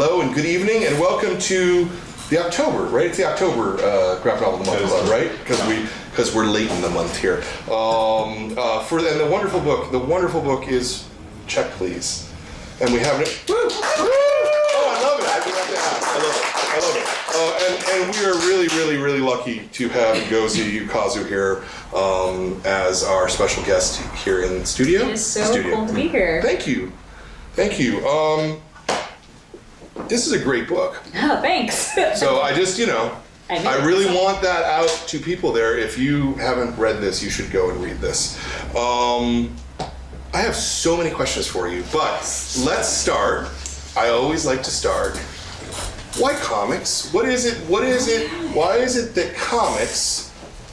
Hello and good evening and welcome to the October, right? It's the October graphic novel of the month club, right? Because we're late in the month here. And the wonderful book is Check Please, and we have it. Woo! Oh, I love it! I love it. And we are really lucky to have Ngozi Ukazu here as our special guest here in the studio. It is so cool to be here. Thank you. This is a great book. Oh, thanks. So I just, I really want that out to people there. If you haven't read this, you should go and read this. I have so many questions for you, but let's start. I always like to start. Why comics? What is it? Why is it that comics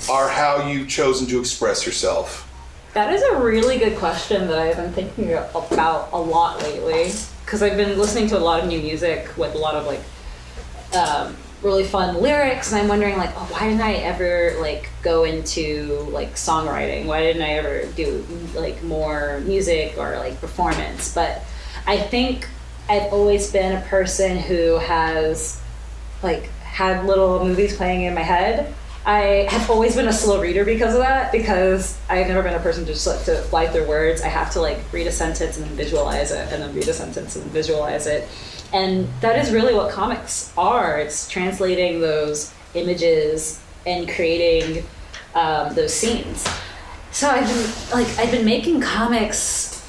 are how you've chosen to express yourself? That is a really good question that I've been thinking about a lot lately. Because I've been listening to a lot of new music with a lot of really fun lyrics, and I'm wondering why didn't I ever go into songwriting? Why didn't I ever do more music or performance? But I think I've always been a person who has had little movies playing in my head. I have always been a slow reader because of that, because I've never been a person just to fly through words. I have to read a sentence and then visualize it, and then read a sentence and visualize it. And that is really what comics are. It's translating those images and creating those scenes. So I've been making comics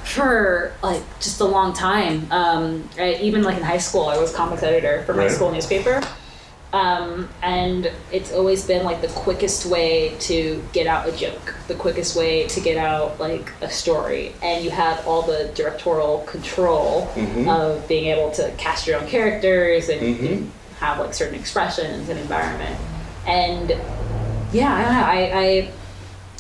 for just a long time. Even in high school, I was comics editor for my school newspaper. And it's always been the quickest way to get out a joke, the quickest way to get out a story, and you have all the directorial control of being able to cast your own characters and have certain expressions and environment. And yeah, I don't know,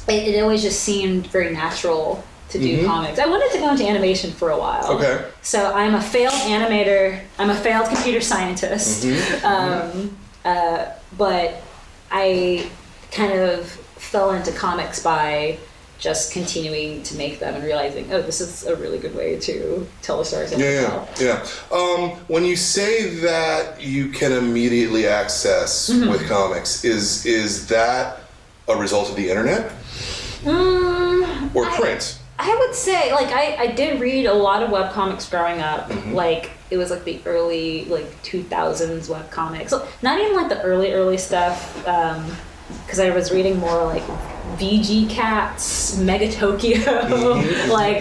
it always just seemed very natural to do comics. I wanted to go into animation for a while. Okay. So I'm a failed animator. I'm a failed computer scientist. But I kind of fell into comics by just continuing to make them and realizing, this is a really good way to tell the stories. When you say that you can immediately access with comics, is that a result of the internet or print? I would say, I did read a lot of webcomics growing up. It was the early 2000s webcomics. So not even the early stuff, because I was reading more VG Cats, Mega Tokyo,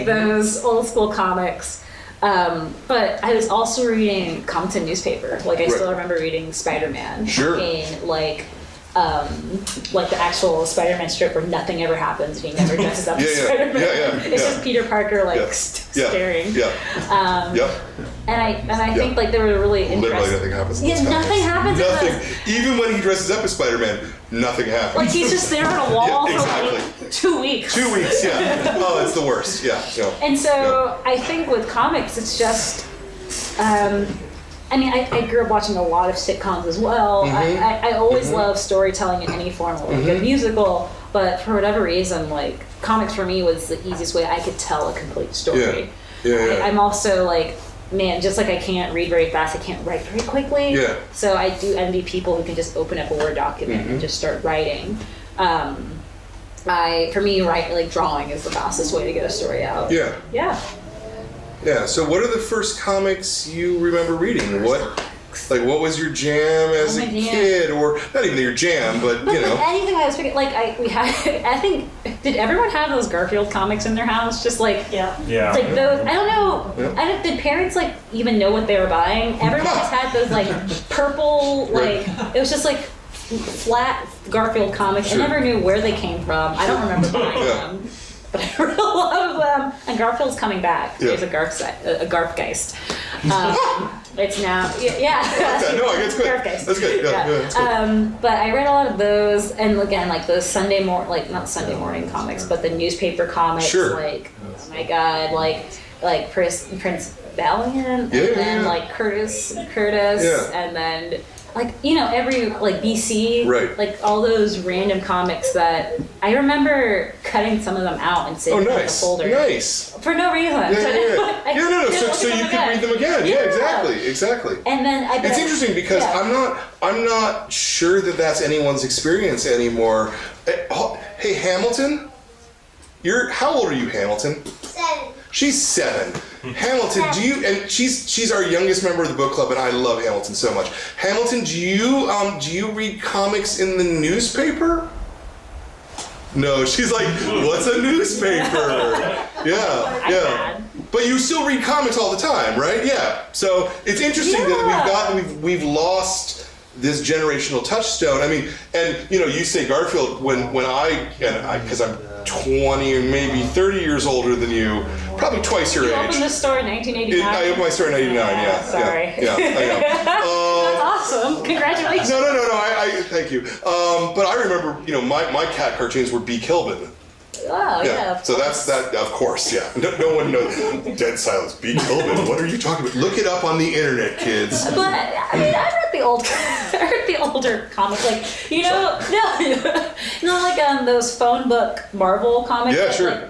those old school comics. But I was also reading Compton newspaper. I still remember reading Spider-Man in the actual Spider-Man strip where nothing ever happens and he never dresses up as Spider-Man. It's just Peter Parker staring. And I think they were really interesting. Literally nothing happens. Nothing happens. Nothing. Even when he dresses up as Spider-Man, nothing happens. He's just there on a wall for 2 weeks. 2 weeks, yeah. Oh, that's the worst. Yeah. And so I think with comics, it's just. I grew up watching a lot of sitcoms as well. I always love storytelling in any form, a musical, but for whatever reason, comics for me was the easiest way I could tell a complete story. I'm also just I can't read very fast, I can't write very quickly. So I do envy people who can just open up a Word document and just start writing. For me, drawing is the fastest way to get a story out. Yeah, so what are the first comics you remember reading? What was your jam as a kid? Or not even your jam, but anything I was picking, I think, did everyone have those Garfield comics in their house? Just those, I don't know, did parents even know what they were buying? Everyone just had those purple, it was just flat Garfield comics. I never knew where they came from. I don't remember buying them. But I read a lot of them, and Garfield's coming back. There's a Garfgeist. It's now, Okay, no, it's good. Garfgeist. That's good. It's good. But I read a lot of those, and again, those Sunday not Sunday morning comics, but the newspaper comics. Oh my God, Prince Valiant, and then Curtis, and then like, every, like, BC, Right. like, all those random comics that I remember cutting some of them out and saving them in a folder. Nice. For no reason. Yeah. No. So you could read them again. Yeah, exactly. And then it's interesting because I'm not sure that that's anyone's experience anymore. Hey, Hamilton, how old are you, Hamilton? 7. She's 7. Hamilton, and she's our youngest member of the book club, and I love Hamilton so much. Hamilton, do you read comics in the newspaper? No, she's like, what's a newspaper? Yeah. But you still read comics all the time, right? Yeah. So it's interesting that we've lost this generational touchstone. I mean, and you say Garfield when because I'm 20 or maybe 30 years older than you, probably twice your age. You opened this store in 1989? I opened my store in 89, yeah. Sorry. Yeah, I know. That's awesome. Congratulations. No, I thank you. But I remember, my cat cartoons were B. Kilbin. Oh, yeah. So that's that, of course, yeah. No one knows. Dead silence. B. Kilbin. What are you talking about? Look it up on the internet, kids. But, I mean, I read the older comics, like, like those phone book Marvel comics. Yeah, sure.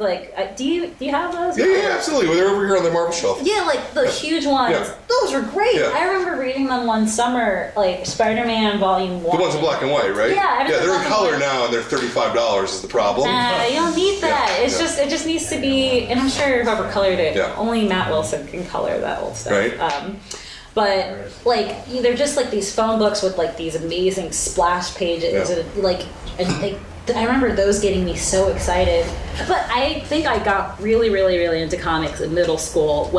Do you have those? Yeah, absolutely. Well, they're over here on the Marvel shelf. Yeah, like the huge ones. Yeah. Those were great. Yeah. I remember reading them one summer, like Spider-Man Volume 1. The ones in black and white, right? Yeah, they're in color now, and they're $35 is the problem. You don't need that. Yeah, It just needs to be, and I'm sure whoever colored it, Yeah. only Matt Wilson can color that old stuff. Right. But like they're just like these phone books with like these amazing splash pages, and I remember those getting me so excited. But I think I got really, really, really into comics in middle school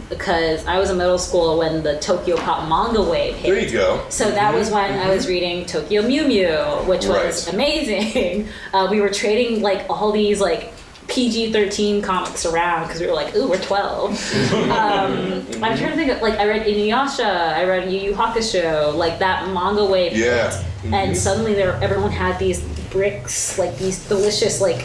because I was in middle school when the Tokyo Pop manga wave hit. There you go. So that was when I was reading Tokyo Mew Mew, which was amazing. We were trading like all these like PG-13 comics around because we were like, ooh, we're 12. I'm trying to think of, like, I read Inuyasha, I read Yu Yu Hakusho, like that manga wave hit, and suddenly everyone had these bricks, like these delicious like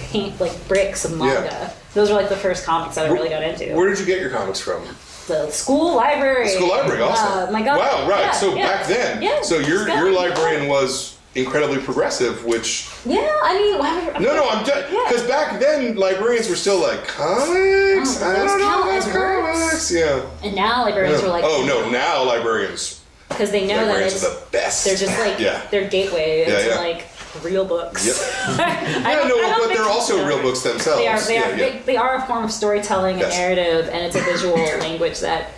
bricks of manga. Yeah. Those were like the first comics that I really got into. Where did you get your comics from? The school library. The school library, awesome. My God. Wow, right. Back then. Yeah. So your librarian was incredibly progressive, which... Yeah, I mean... No, I'm just... Because back then, librarians were still like, comics? I don't know about comics. Yeah. And now librarians are like... Oh, no, now librarians... Because they know that it's... are the best. They're just like... Their gateway into like real books. Yep. But they're also real books themselves. They are a form of storytelling and narrative, and it's a visual language that...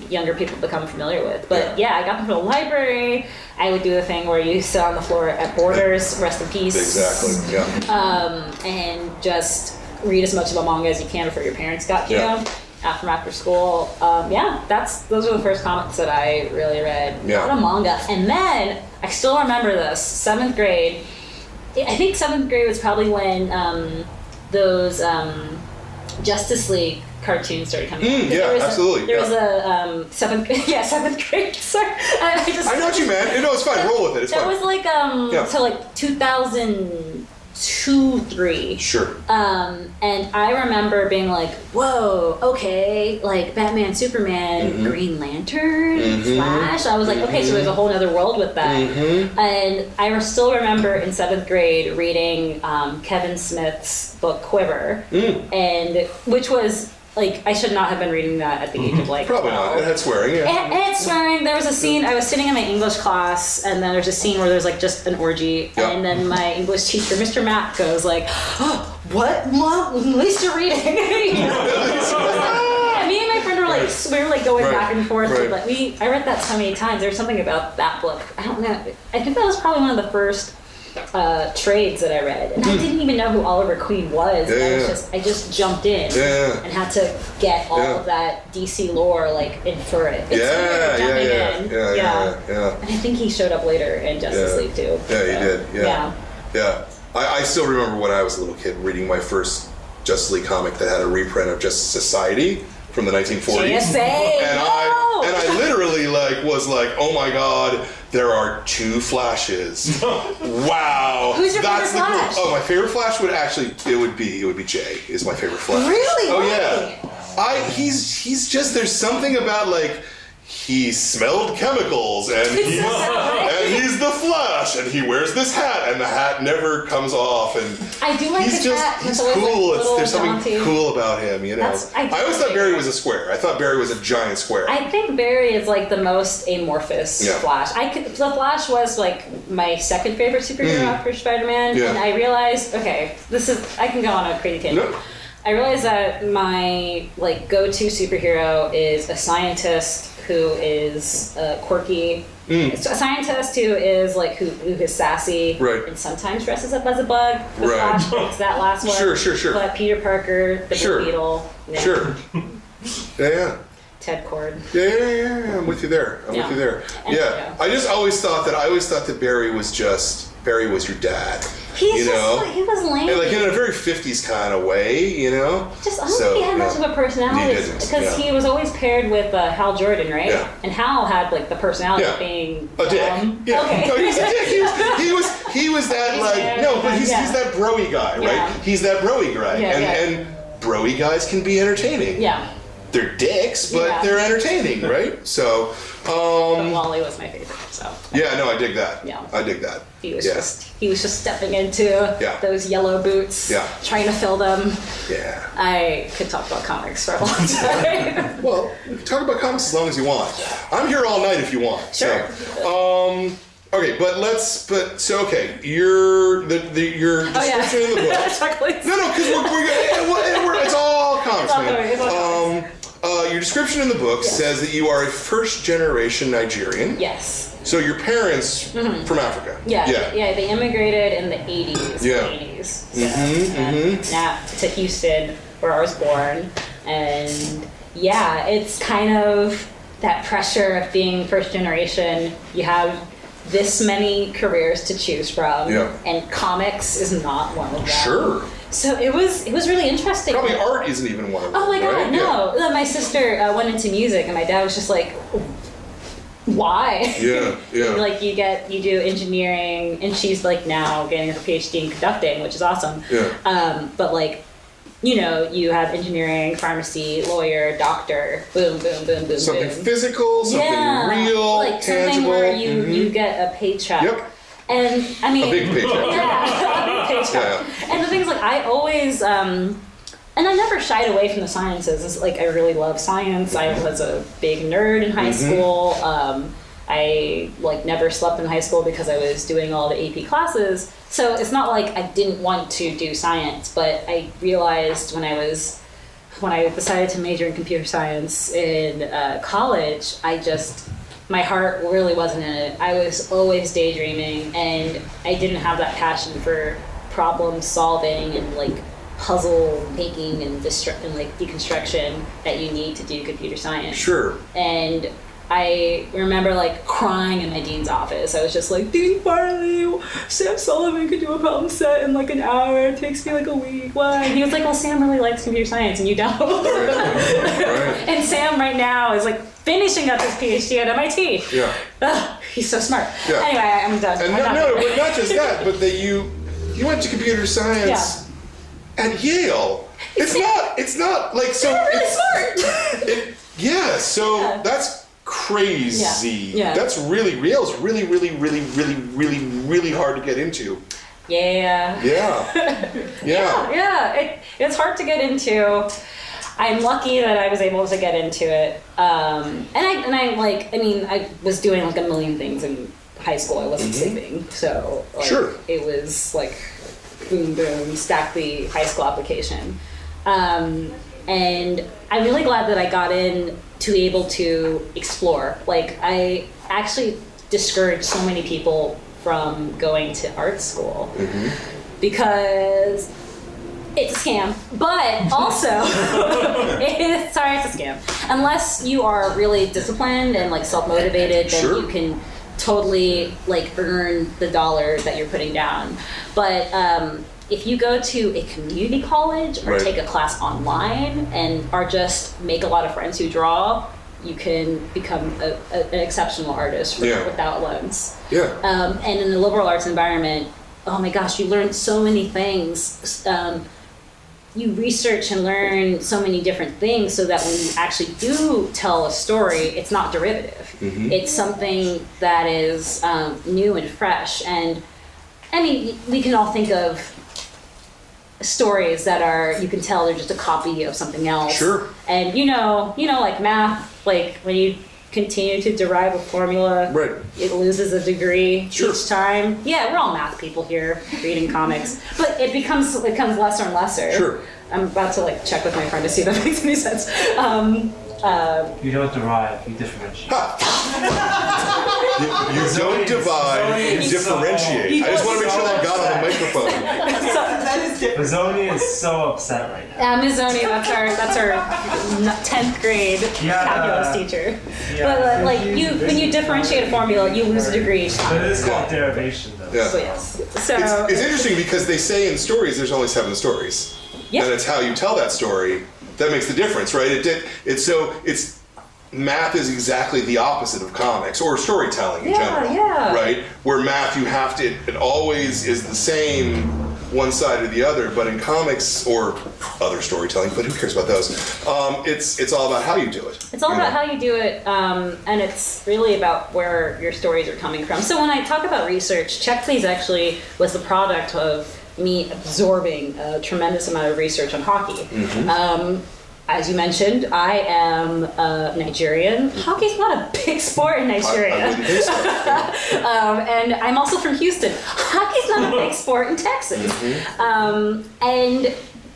younger people become familiar with. But I got them from the library. I would do the thing where you sit on the floor at Borders, rest in peace. Exactly, and just read as much of a manga as you can before your parents got you. After school. Those were the first comics that I really read. A lot of manga. And then, I still remember this, 7th grade. I think 7th grade was probably when those Justice League cartoons started coming out. Absolutely. There was a 7th grade. Sorry, I know what you meant. No, it's fine. Roll with it. It's fine. That was like so like 2002, 3. Sure. And I remember being like, whoa, okay, like Batman, Superman, Green Lantern, Flash. I was like, okay, so there's a whole other world with that. And I still remember in 7th grade reading Kevin Smith's book Quiver, and which was like, I should not have been reading that at the age of like probably 12. Not. It had swearing, It had swearing. There was a scene, I was sitting in my English class, and then there's a scene where there's like just an orgy, and then my English teacher, Mr. Matt, goes like, oh, what? Mom, at least you're reading. And me and my friend were like, we were like going back and forth, but I read that so many times. There's something about that book. I don't know. I think that was probably one of the first trades that I read, and I didn't even know who Oliver Queen was. I just jumped in and had to get all of that DC lore, like infer it. It's And I think he showed up later in Justice League too. Yeah, he did. Yeah. I still remember when I was a little kid reading my first Justice League comic that had a reprint of Justice Society from the 1940s. JSA. And I literally was like, oh my God, there are 2 Flashes. Wow. Who's your favorite Flash? Oh, my favorite Flash would be Jay is my favorite Flash. Really? Oh yeah. He's just, there's something about like, he smelled chemicals, and he's the Flash, and he wears this hat, and the hat never comes off, and I do like he's his hat. He's cool. Like There's something jaunty. cool about him, you know. I always thought Barry was a square. I thought Barry was a giant square. I think Barry is like the most amorphous Flash. The Flash was like my second favorite superhero after Spider-Man, and I realized, okay, I can go on a crazy tangent. No. I realized that my like go-to superhero is a scientist who is quirky. It's a scientist who is like who is sassy and sometimes dresses up as a bug. The Flash takes that last one. Sure. But Peter Parker, the Blue Beetle. Yeah. Sure. Yeah. Ted Cord. Yeah. I'm with you there. I always thought that Barry was your dad. He was lame. And like in a very 50s kind of way, you know? I don't think he had much of a personality. Because he was always paired with Hal Jordan, right? Yeah. And Hal had like the personality of being a dick. Yeah. Okay. No, he was a dick. He was that he's that broy guy, right? Yeah. He's that broy guy. And broy guys can be entertaining. Yeah. They're dicks, but they're entertaining, right? So but Wally was my favorite, so. Yeah, no, I dig that. Yeah. I dig that. He was just stepping into those yellow boots, trying to fill them. Yeah. I could talk about comics for a long time. Well, you can talk about comics as long as you want. I'm here all night if you want. Sure. So, okay, your description in the book. No, because it's all comics, man. Your description in the book says that you are a first-generation Nigerian. Yes. So your parents from Africa. Yeah, they immigrated in the 80s. To Houston, where I was born. And it's kind of that pressure of being first generation. You have this many careers to choose from, and comics is not one of them. Sure. So it was really interesting. Probably art isn't even one of them. Oh my god, right? no! My sister went into music, and my dad was just like, "Why?" Yeah. Like you do engineering, and she's like now getting her PhD in conducting, which is awesome. Yeah. But like, you have engineering, pharmacy, lawyer, doctor, boom, boom, boom, boom, something physical, something real, like tangible. Something where you get a paycheck. Yep. And I mean, a big paycheck. A big paycheck. Yeah. And the thing is, like, I always, and I never shied away from the sciences. It's like I really love science. I was a big nerd in high school. I like never slept in high school because I was doing all the AP classes. So it's not like I didn't want to do science, but I realized when I decided to major in computer science in college, my heart really wasn't in it. I was always daydreaming, and I didn't have that passion for problem solving and like puzzle making and like deconstruction that you need to do computer science. Sure. And I remember like crying in my dean's office. I was just like, Dean Farley, Sam Sullivan could do a problem set in like an hour. It takes me like a week. Why? And he was like, well, Sam really likes computer science and you don't. Right. And Sam right now is like finishing up his PhD at MIT. Yeah. Ugh, he's so smart. Yeah. Anyway, I'm done. And but not just that, but that you went to computer science at Yale. It's not like so. You're really smart. That's crazy. Yeah. That's really real. It's really, really, really, really, really, really hard to get into. Yeah. It's hard to get into. I'm lucky that I was able to get into it. I was doing like a million things in high school. I wasn't sleeping. So it was like boom, boom, stack the high school application. And I'm really glad that I got in to be able to explore. Like, I actually discouraged so many people from going to art school because it's a scam, but also it's a scam. Unless you are really disciplined and like self-motivated, then you can totally like earn the dollar that you're putting down. But if you go to a community college or take a class online or just make a lot of friends who draw, you can become an exceptional artist without loans. Yeah. And in the liberal arts environment, oh my gosh, you learn so many things. you research and learn so many different things so that when you actually do tell a story, it's not derivative. It's something that is new and fresh. And I mean, we can all think of stories that are, you can tell they're just a copy of something else. Sure. And like math, like when you continue to derive a formula, right, it loses a degree sure. each time. Yeah, we're all math people here reading comics, but it becomes lesser and lesser. Sure. I'm about to like check with my friend to see if that makes any sense. You don't derive, you differentiate. You don't divide, you differentiate. I just want to make sure that got on the microphone. That is different. Mazzoni is so upset right now. Mazzoni, that's our 10th grade calculus teacher. Yeah. But when you differentiate a formula, you lose a degree each time. But it is called derivation, though. Yeah. So yes. So It's interesting because they say in stories there's only 7 stories. Yeah. And it's how you tell that story that makes the difference, right? It's math is exactly the opposite of comics or storytelling in general, right? Where math, you have to, it always is the same one side or the other, but in comics or other storytelling, but who cares about those? It's all about how you do it. It's all about how you do it, and it's really about where your stories are coming from. So when I talk about research, Check Please actually was the product of me absorbing a tremendous amount of research on hockey. As you mentioned, I am Nigerian. Hockey's not a big sport in Nigeria. I wouldn't think so. And I'm also from Houston. Hockey's not a big sport in Texas. And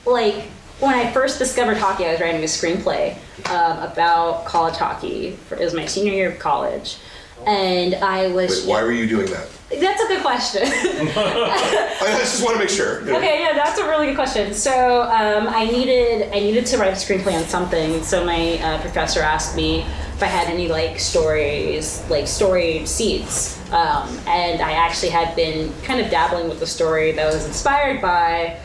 like when I first discovered hockey, I was writing a screenplay about college hockey. It was my senior year of college. And I was... Wait, why were you doing that? That's a good question. I just want to make sure. Okay, yeah, that's a really good question. So I needed to write a screenplay on something. So my professor asked me if I had any story seeds, and I actually had been kind of dabbling with the story that was inspired by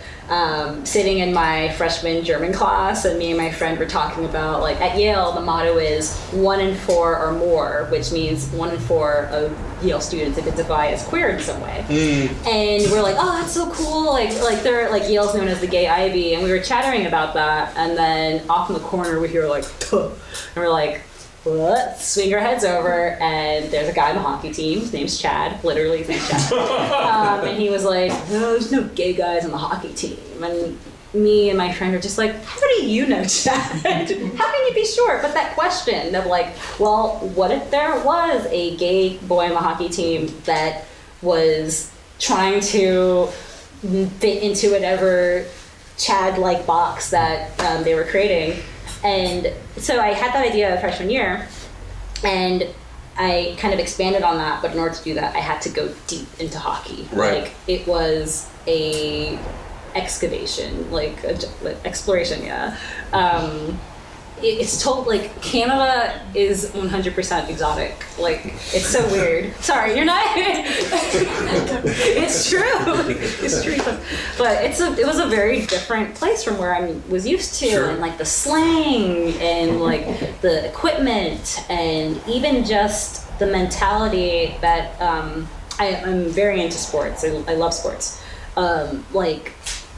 sitting in my freshman German class, and me and my friend were talking about at Yale the motto is 1 in 4 or more, which means 1 in 4 of Yale students identify as queer in some way. And we're like, oh, that's so cool, they're Yale's known as the gay Ivy, and we were chattering about that, and then off in the corner we hear tuh, and we're like, what? Swing our heads over, and there's a guy on the hockey team. His name's Chad. Literally, his name's Chad. And he was like, no, there's no gay guys on the hockey team. And me and my friend are just like, how do you know, Chad? How can you be sure? But that question of well, what if there was a gay boy on the hockey team that was trying to fit into whatever Chad-like box that they were creating? And so I had that idea freshman year, and I kind of expanded on that, but in order to do that, I had to go deep into hockey. Right. It was a excavation, exploration, yeah. It's told, Canada is 100% exotic. It's so weird. Sorry, you're not... It's true. It's true. But it was a very different place from where I was used to. Sure. And, the slang and, the equipment and even just the mentality that... I'm very into sports. I love sports.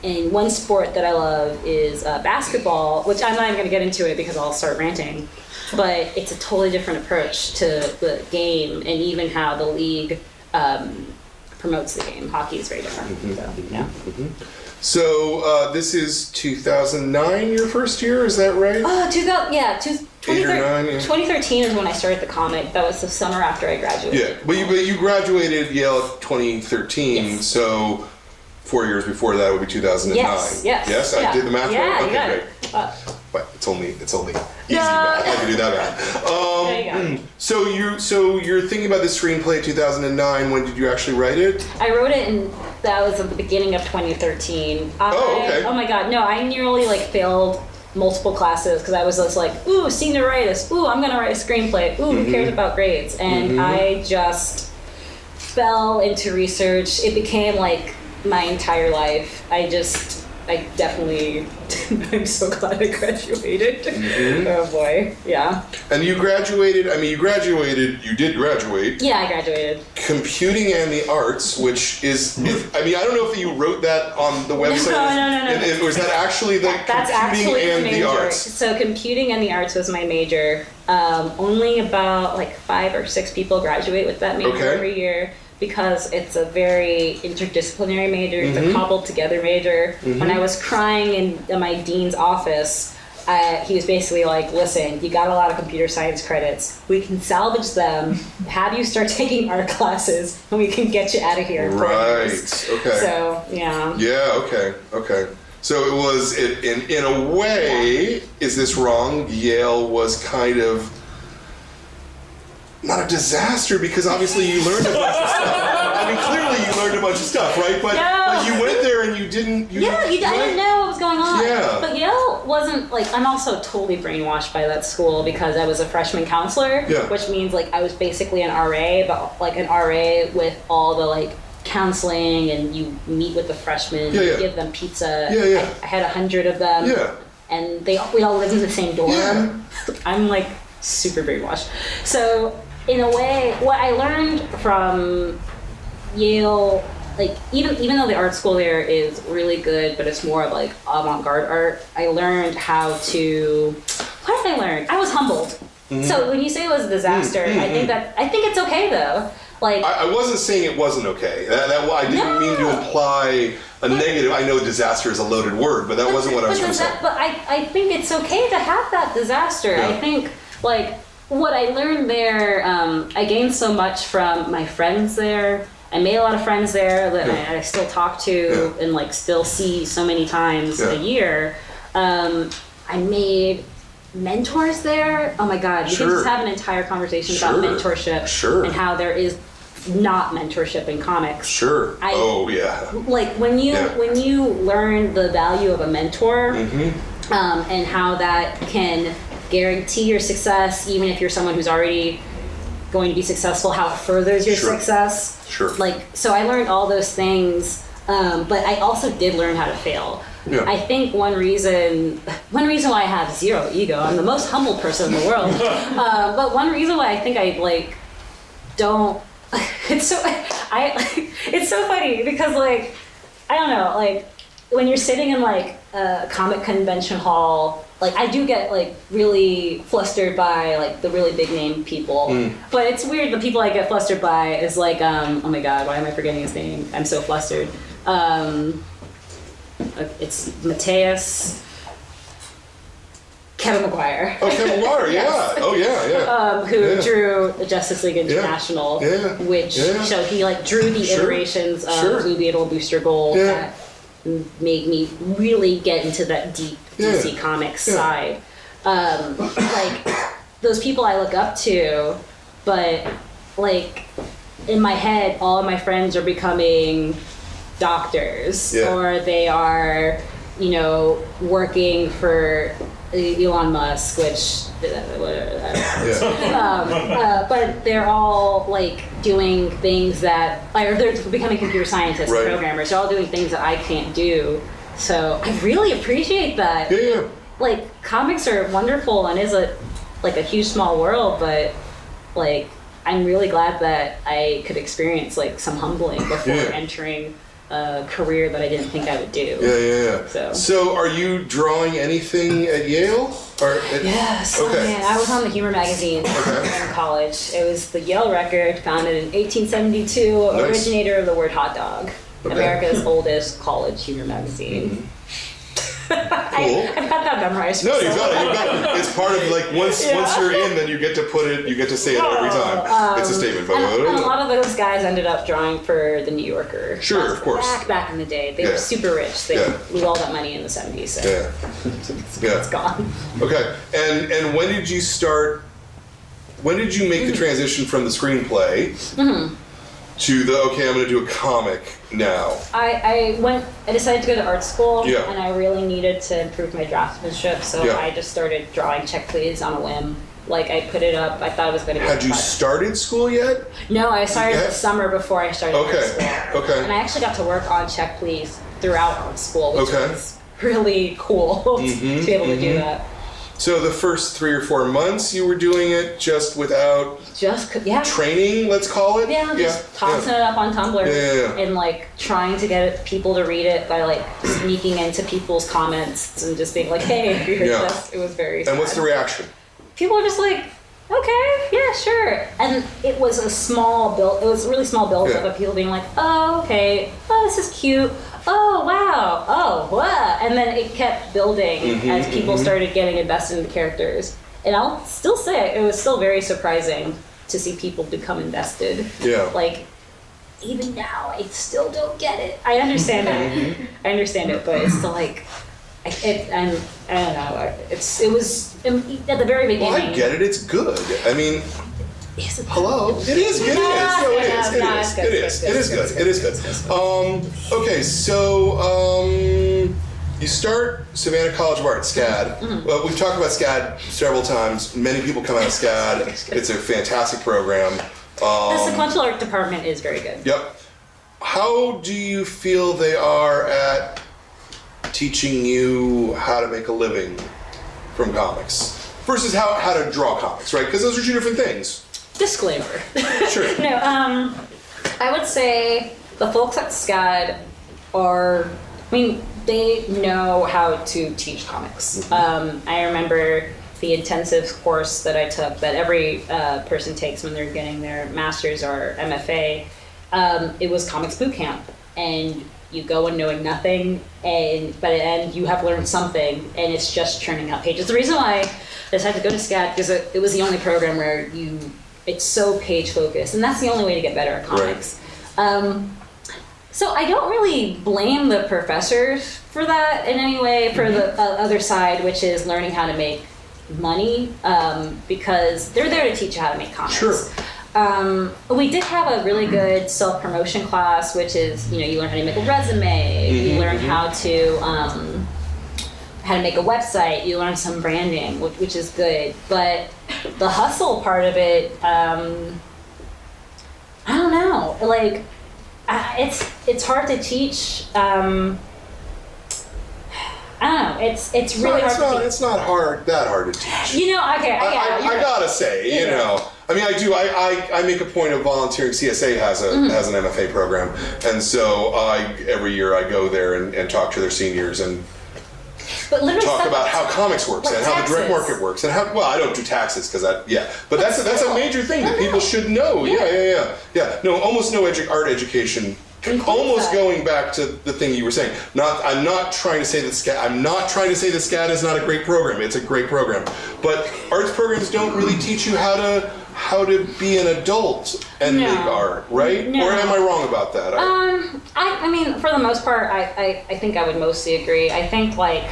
And one sport that I love is basketball, which I'm not even going to get into it because I'll start ranting. But it's a totally different approach to the game and even how the league promotes the game. Hockey is very different. So, yeah. So this is 2009, your first year, is that right? 2013 is when I started the comic. That was the summer after I graduated. Yeah, but you graduated Yale 2013, Yes. So 4 years before that would be 2009. Yes. Yes, Yeah. I did the math Yeah, right. you got Okay, it. great. But it's only easy math. I can do that math. There you go. So you're thinking about this screenplay in 2009. When did you actually write it? I wrote it, and that was at the beginning of 2013. Okay. Oh my God, no! I nearly failed multiple classes because I was just ooh, senioritis. Ooh, I'm gonna write a screenplay. Ooh, who cares about grades? And I just fell into research. It became my entire life. I just I definitely, I'm so glad I graduated. Mm-hmm. Oh boy, yeah. And you graduated, you did graduate. Yeah, I graduated. Computing and the Arts, which is, I don't know if you wrote that on the website. No. Or is that actually the That's Computing actually and the the major. Arts? So computing and the arts was my major. Only about like 5 or 6 people graduate with that major every year because it's a very interdisciplinary major. It's a cobbled together major. When I was crying in my dean's office, he was basically like, listen, you got a lot of computer science credits. We can salvage them, have you start taking art classes, and we can get you out of here. Right, okay. So, yeah. Yeah, okay. So it was, in a way, is this wrong? Yale was kind of, not a disaster, because obviously you learned a bunch of stuff. Clearly you learned a bunch of stuff, right? But you went there and you didn't... I didn't know what was going on. Yeah. But Yale wasn't, I'm also totally brainwashed by that school because I was a freshman counselor, which means, I was basically an RA, but, an RA with all the, counseling, and you meet with the freshmen, you give them pizza. I had 100 of them. Yeah. And we all lived in the same dorm. Yeah. I'm, super brainwashed. So, in a way, what I learned from Yale, even though the art school there is really good, but it's more of avant-garde art, I learned how to... What did I learn? I was humbled. So when you say it was a disaster, I think it's okay though. I wasn't saying it wasn't okay. I didn't mean to imply a negative. I know disaster is a loaded word, but that wasn't what I was trying to say. But I think it's okay to have that disaster. Yeah. I think what I learned there, I gained so much from my friends there. I made a lot of friends there that I still talk to and still see so many times a year. I made mentors there. Oh my God, you can just have an entire conversation about mentorship and how there is not mentorship in comics. When you learn the value of a mentor and how that can guarantee your success, even if you're someone who's already going to be successful, how it furthers your success. So I learned all those things, but I also did learn how to fail. Yeah. I think one reason why I have zero ego, I'm the most humble person in the world, but one reason why I think I don't, it's so funny because I don't know, when you're sitting in a comic convention hall, I do get really flustered by the really big name people, but it's weird. The people I get flustered by is oh my God, why am I forgetting his name? I'm so flustered. It's Mateus, Kevin McGuire. Oh, Kevin McGuire, yeah. Oh, yeah. Who drew the Justice League International, which so he drew the iterations of Blue Beetle, Booster Gold that made me really get into that deep DC Comics side. Those people I look up to, but in my head, all of my friends are becoming doctors or they are, working for Elon Musk, which but they're all doing things that, or they're becoming computer scientists, programmers. They're all doing things that I can't do. So I really appreciate that. Comics are wonderful and is a huge small world, but I'm really glad that I could experience some humbling before entering a career that I didn't think I would do. So are you drawing anything at Yale? Yes. Okay. Oh man, I was on the humor magazine in college. It was the Yale Record, founded in 1872, originator of the word hot dog. America's oldest college humor magazine. I've got that memorized. No, you've got it. It's part of once you're in, then you get to put it. You get to say it every time. It's a statement. And a lot of those guys ended up drawing for the New Yorker. Sure, of course. Back in the day, they were super rich. They blew all that money in the 70s. So it's gone. Okay, and when did you start? When did you make the transition from the screenplay to the I'm going to do a comic now? I decided to go to art school, Yeah. and I really needed to improve my draftsmanship, so Yeah. I just started drawing Check Please on a whim. I put it up. I thought it was going to be. Had you started school yet? No, I started the summer before I started art school. Okay. And I actually got to work on Check Please throughout art school, which Okay. was really cool to be able to do that. So the first 3 or 4 months you were doing it just without training, let's call it? Yeah, just tossing it up on Tumblr and like trying to get people to read it by like sneaking into people's comments and just being like, hey, if you heard this, it was very sad. And what's the reaction? People are just like, okay, yeah, sure. And it was a small build, it was a really small build of people being like, oh, okay, oh, this is cute. Oh, wow. Oh, wow. And then it kept building as people started getting invested in the characters. And I'll still say it was still very surprising to see people become invested. Yeah. Like, even now, I still don't get it. I understand it. I understand it, but it's still like, I don't know. It was at the very beginning. Well, I get it. It's good. I mean, hello. It is good. It is good. Okay, so you start Savannah College of Art, SCAD. Well, we've talked about SCAD several times. Many people come out of SCAD. It's a fantastic program. The sequential art department is very good. Yep. How do you feel they are at teaching you how to make a living from comics versus how to draw comics, right? Because those are two different things. Disclaimer. Sure. No, I would say the folks at SCAD they know how to teach comics. I remember the intensive course that I took that every person takes when they're getting their master's or MFA. It was comics boot camp, and you go in knowing nothing, and by the end you have learned something, and it's just churning out pages. The reason why I decided to go to SCAD because it was the only program where it's so page focused, and that's the only way to get better at comics. Right. So I don't really blame the professors for that in any way, for the other side, which is learning how to make money, because they're there to teach you how to make comics. Sure. We did have a really good self-promotion class, which is, you learn how to make a resume, you learn how to make a website, you learn some branding, which is good. But the hustle part of it, I don't know. Like, it's hard to teach. I don't know. It's really hard to teach. It's not that hard to teach. I gotta say, I mean, I do. I make a point of volunteering. CSA has an MFA program, and so every year I go there and talk to their seniors and talk about how comics works and how the direct market works and how. Well, I don't do taxes because but that's a major thing that people should know. Yeah. No, almost no art education. Almost going back to the thing you were saying. I'm not trying to say that SCAD is not a great program. It's a great program, but arts programs don't really teach you how to be an adult and make art, right? No. Or am I wrong about that? I mean, for the most part, I think I would mostly agree. I think like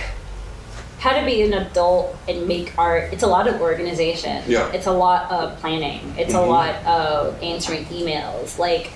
how to be an adult and make art. It's a lot of organization. Yeah. It's a lot of planning. It's a lot of answering emails. Like.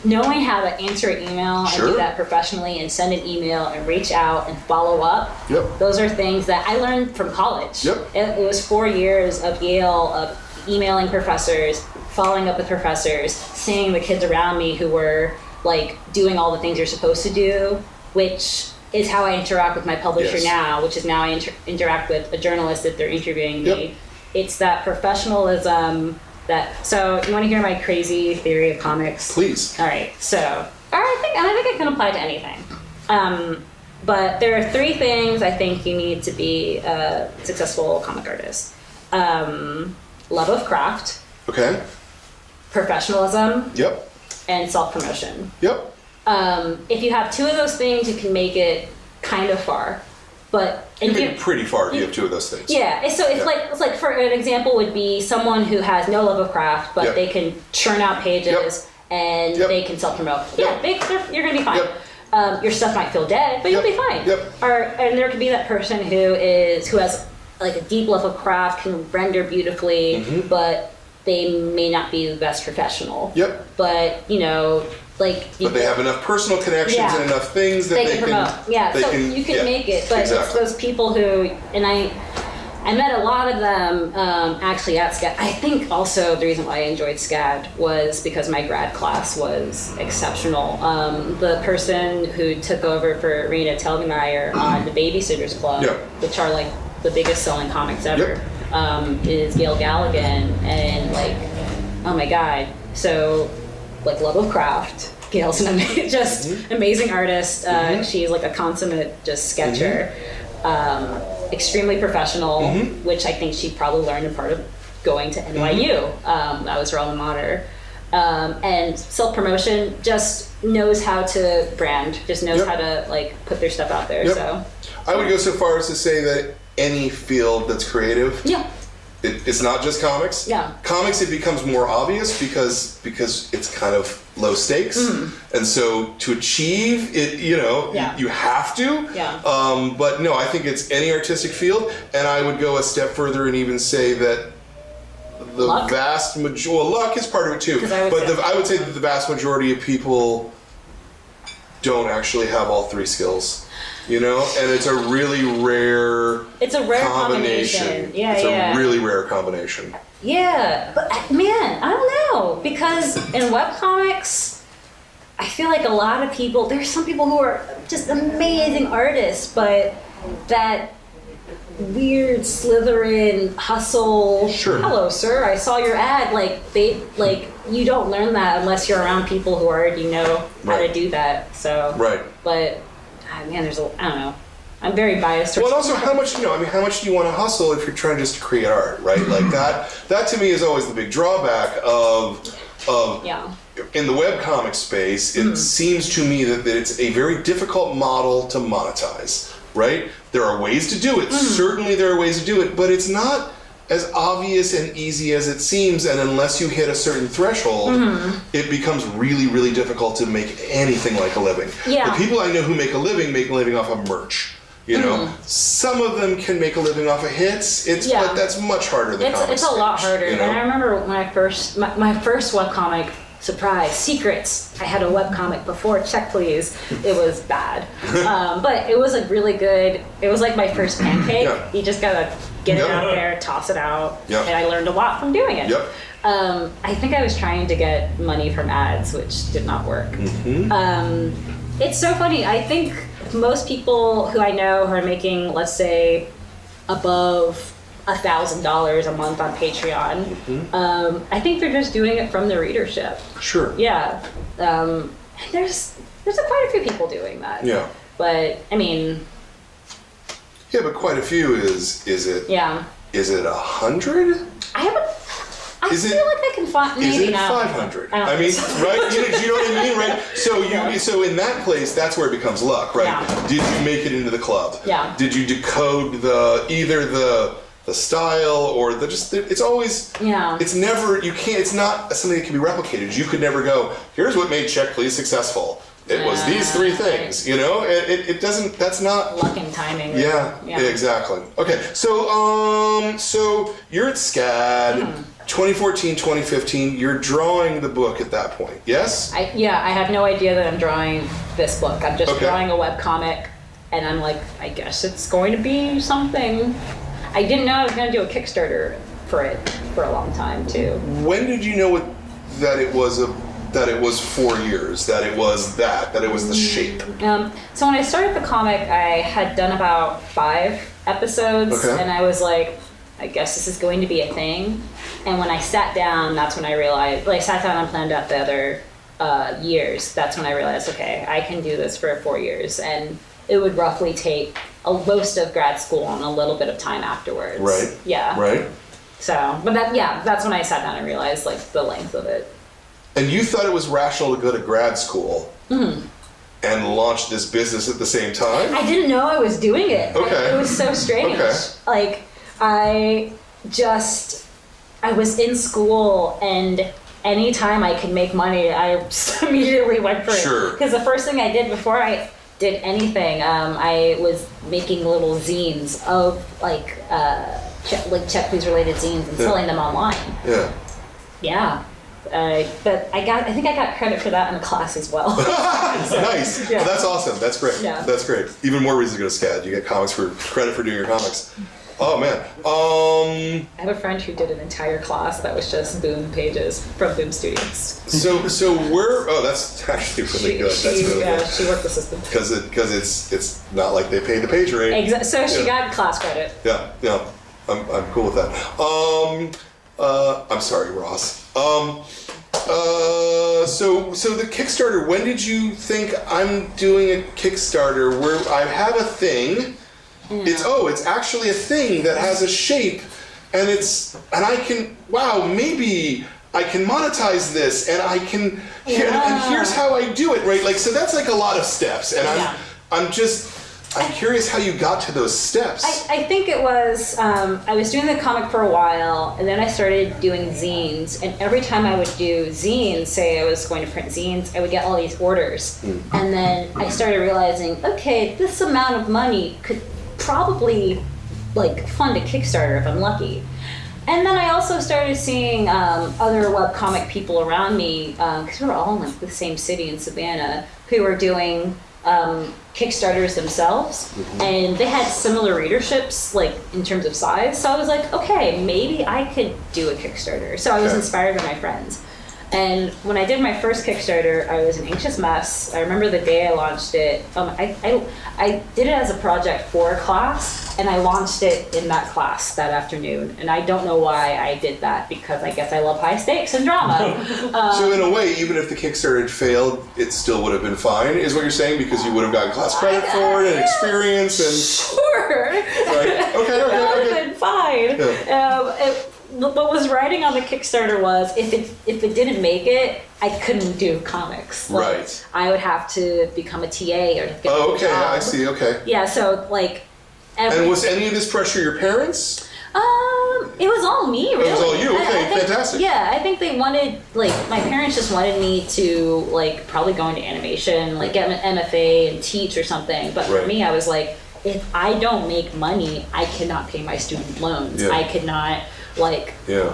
Knowing how to answer an email and do that professionally and send an email and reach out and follow up, those are things that I learned from college. It was 4 years of Yale, of emailing professors, following up with professors, seeing the kids around me who were like doing all the things you're supposed to do, which is how I interact with my publisher now, which is now I interact with a journalist if they're interviewing me. It's that professionalism. So you want to hear my crazy theory of comics? Please. All right. So I think it can apply to anything. But there are 3 things I think you need to be a successful comic artist: love of craft. Okay. Professionalism. Yep. And self-promotion. Yep. If you have 2 of those things, you can make it kind of far. But you can get pretty far if you have 2 of those things. Yeah, so it's like for an example would be someone who has no love of craft, but they can churn out pages and they can self-promote. Yeah, you're gonna be fine. Your stuff might feel dead, but you'll be fine. And there could be that person who has like a deep love of craft, can render beautifully, but they may not be the best professional. But but they have enough personal connections and enough things that they can promote. You can make it, but it's those people who, and I met a lot of them actually at SCAD. I think also the reason why I enjoyed SCAD was because my grad class was exceptional. The person who took over for Rena Telgemeier on the Babysitters Club, which are like the biggest selling comics ever, is Gail Galligan, and like, oh my god. So like love of craft. Gail's an amazing artist. She's like a consummate just sketcher. Extremely professional, which I think she probably learned in part of going to NYU. That was her alma mater. And self-promotion, just knows how to brand, just knows how to like put their stuff out there. So I would go so far as to say that any field that's creative, it's not just comics. Comics, it becomes more obvious because it's kind of low stakes, and so to achieve it, you have to. But no, I think it's any artistic field, and I would go a step further and even say that the vast majority, luck is part of it too. I would say that the vast majority of people don't actually have all three skills. And it's a really rare. It's a rare combination. It's a really rare combination. Yeah, but man, I don't know, because in webcomics, I feel like a lot of people. There's some people who are just amazing artists, but that weird Slytherin hustle. Sure. Hello, sir. I saw your ad. You don't learn that unless you're around people who already know how to do that. So. Right. But. Man, I don't know. I'm very biased. Well, and also, how much do you want to hustle if you're trying just to create art, right? Like that to me is always the big drawback of in the webcomic space. It seems to me that it's a very difficult model to monetize, right? There are ways to do it. Certainly there are ways to do it, but it's not as obvious and easy as it seems, and unless you hit a certain threshold, it becomes really, really difficult to make anything like a living. The people I know who make a living off of merch. Some of them can make a living off of hits. But that's much harder than it's a lot harder. And I remember when I first my first webcomic. Surprise, secrets. I had a webcomic before, check please. It was bad. But it was a really good, it was like my first pancake. You just gotta get it out there, toss it out. And I learned a lot from doing it. I think I was trying to get money from ads, which did not work. It's so funny. I think most people who I know who are making, let's say, above $1,000 a month on Patreon. I think they're just doing it from the readership. Sure. Yeah. There's quite a few people doing that. Yeah. But I mean. Yeah, but quite a few is it? Yeah. Is it 100? I feel like I can find. Maybe is it not. 500? I mean, right? Do you know what I mean, right? So in that place, that's where it becomes luck, right? Yeah. Did you make it into the club? Yeah. Did you decode either the style or it's always it's never it's not something that can be replicated. You could never go, here's what made Check Please successful. It was these three things, it doesn't, that's not luck and timing. Yeah, exactly. Okay, so you're at SCAD 2014, 2015, you're drawing the book at that point, yes? I have no idea that I'm drawing this book. I'm just drawing a webcomic, and I'm like, I guess it's going to be something. I didn't know I was going to do a Kickstarter for it for a long time too. When did you know that it was 4 years, that it was the shape? So when I started the comic, I had done about 5 episodes, and I was like, I guess this is going to be a thing. And when I sat down, that's when I realized, I sat down and planned out the other years. That's when I realized, okay, I can do this for 4 years, and it would roughly take most of grad school and a little bit of time afterwards. Right. Yeah. Right. So, but that's when I sat down and realized the length of it. And you thought it was rational to go to grad school and launch this business at the same time? I didn't know I was doing it. It was so strange. I was in school, and anytime I could make money, I just immediately went for it. Sure. Because the first thing I did before I did anything, I was making little zines of Check Please related zines and selling them online. Yeah. Yeah. But I think I got credit for that in the class as well. Nice. Yeah. Well, that's awesome. That's great. Yeah. That's great. Even more reason to go to SCAD. You get credit for doing your comics. Oh man. I have a friend who did an entire class that was just Boom pages from Boom Studios. So we're that's actually really good. That's really good. She worked the system. Because it's not like they pay the page rate. So she got class credit. Yeah. I'm cool with that. I'm sorry, Ross. So the Kickstarter. When did you think I'm doing a Kickstarter where I have a thing? Yeah. It's actually a thing that has a shape, and I can maybe I can monetize this, and I can and here's how I do it, right? Like, so that's like a lot of steps, and I'm curious how you got to those steps. I think it was, I was doing the comic for a while, and then I started doing zines, and every time I would do zines, say I was going to print zines, I would get all these orders. And then I started realizing, okay, this amount of money could probably fund a Kickstarter if I'm lucky. And then I also started seeing other webcomic people around me, because we were all in the same city in Savannah, who were doing Kickstarters themselves, and they had similar readerships, in terms of size. So I was like, okay, maybe I could do a Kickstarter. So I was inspired by my friends. And when I did my first Kickstarter, I was an anxious mess. I remember the day I launched it. I did it as a project for a class, and I launched it in that class that afternoon. And I don't know why I did that, because I guess I love high stakes and drama. So in a way, even if the Kickstarter had failed, it still would have been fine, is what you're saying, because you would have gotten class credit for it and experience and... Sure. Right. Okay. That would have been fine. Yeah. What was writing on the Kickstarter was, if it didn't make it, I couldn't do comics. Right. I would have to become a TA or get a okay, job. I see, okay. Yeah, so and was any of this pressure your parents? It was all me, really. It was all you, okay, I think, fantastic. Yeah, I think they wanted, my parents just wanted me to, probably go into animation, get an MFA and teach or something. But for me, I was like, if I don't make money, I cannot pay my student loans. Yeah. I could not...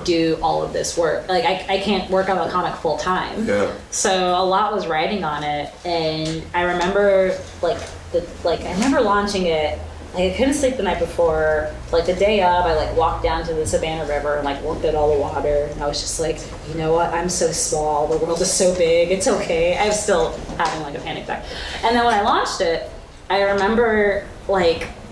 do all of this work. I can't work on a comic full time. Yeah. So a lot was writing on it, and I remember I remember launching it. I couldn't sleep the night before. The day of, I walked down to the Savannah River and looked at all the water, and I was just like, you know what? I'm so small. The world is so big. It's okay. I was still having a panic attack. And then when I launched it, I remember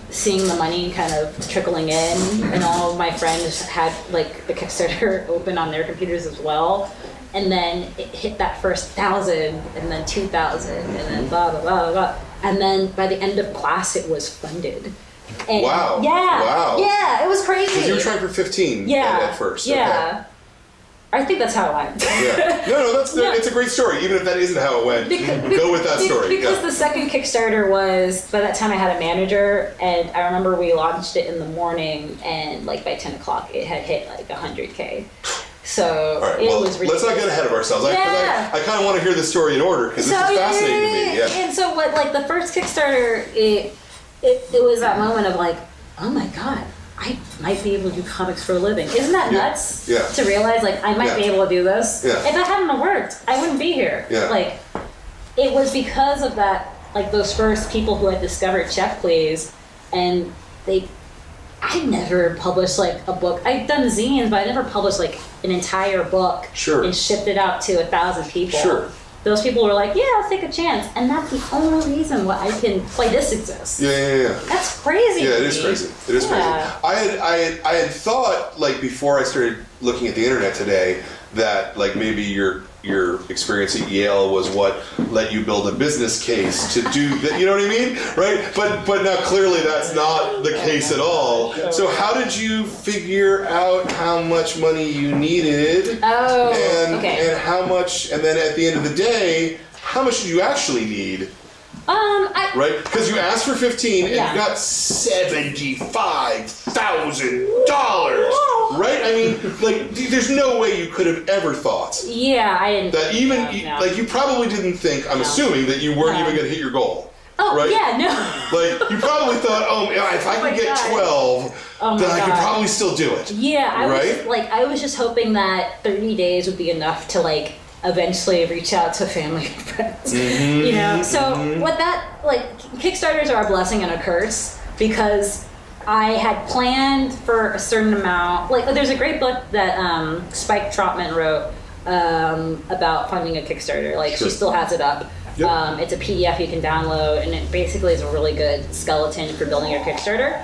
seeing the money kind of trickling in, and all of my friends had the Kickstarter open on their computers as well, and then it hit that first 1,000, and then 2,000, and then blah blah blah blah, and then by the end of class it was funded. And wow. Yeah, it was crazy. Because you were trying for 15 at first. Yeah. Okay. I think that's how it went. Yeah. No, it's a great story, even if that isn't how it went. Go with that story. Because the second Kickstarter was, by that time I had a manager, and I remember we launched it in the morning, and by 10 o'clock it had hit 100K. So all right, it was ridiculous. Let's not get ahead of ourselves. I kind of want to hear the story in order, because this is fascinating to me. Yeah. And so the first Kickstarter, it was that moment of oh my God, I might be able to do comics for a living. Isn't that nuts? Yeah. To realize I might be able to do this. Yeah. If that hadn't worked, I wouldn't be here. Yeah. It was because of that, those first people who had discovered Chef Please, and I never published a book. I've done zines, but I never published an entire book and shipped it out to 1,000 people. Sure. Those people were like, yeah, I'll take a chance. And that's the only reason why this exists. Yeah. That's crazy. Yeah, it is crazy. It is crazy. I had thought, before I started looking at the internet today, that maybe your experience at Yale was what let you build a business case to do that. You know what I mean? Right? But now clearly that's not the case at all. So how did you figure out how much money you needed? And how much, and then at the end of the day, how much did you actually need? Right? Because you asked for 15 and you got $75,000. Right? I mean, there's no way you could have ever thought. Yeah, I didn't. That even, you probably didn't think, I'm assuming, that you weren't even going to hit your goal. Oh, right? Yeah, no. You probably thought, if I could get 12, then I could probably still do it. Yeah, I was just hoping that 30 days would be enough to, eventually reach out to family and friends. So what that, Kickstarters are a blessing and a curse, because I had planned for a certain amount. Like, there's a great book that Spike Trotman wrote about funding a Kickstarter. Like, she still has it up. Yep. It's a PDF you can download, and it basically is a really good skeleton for building your Kickstarter.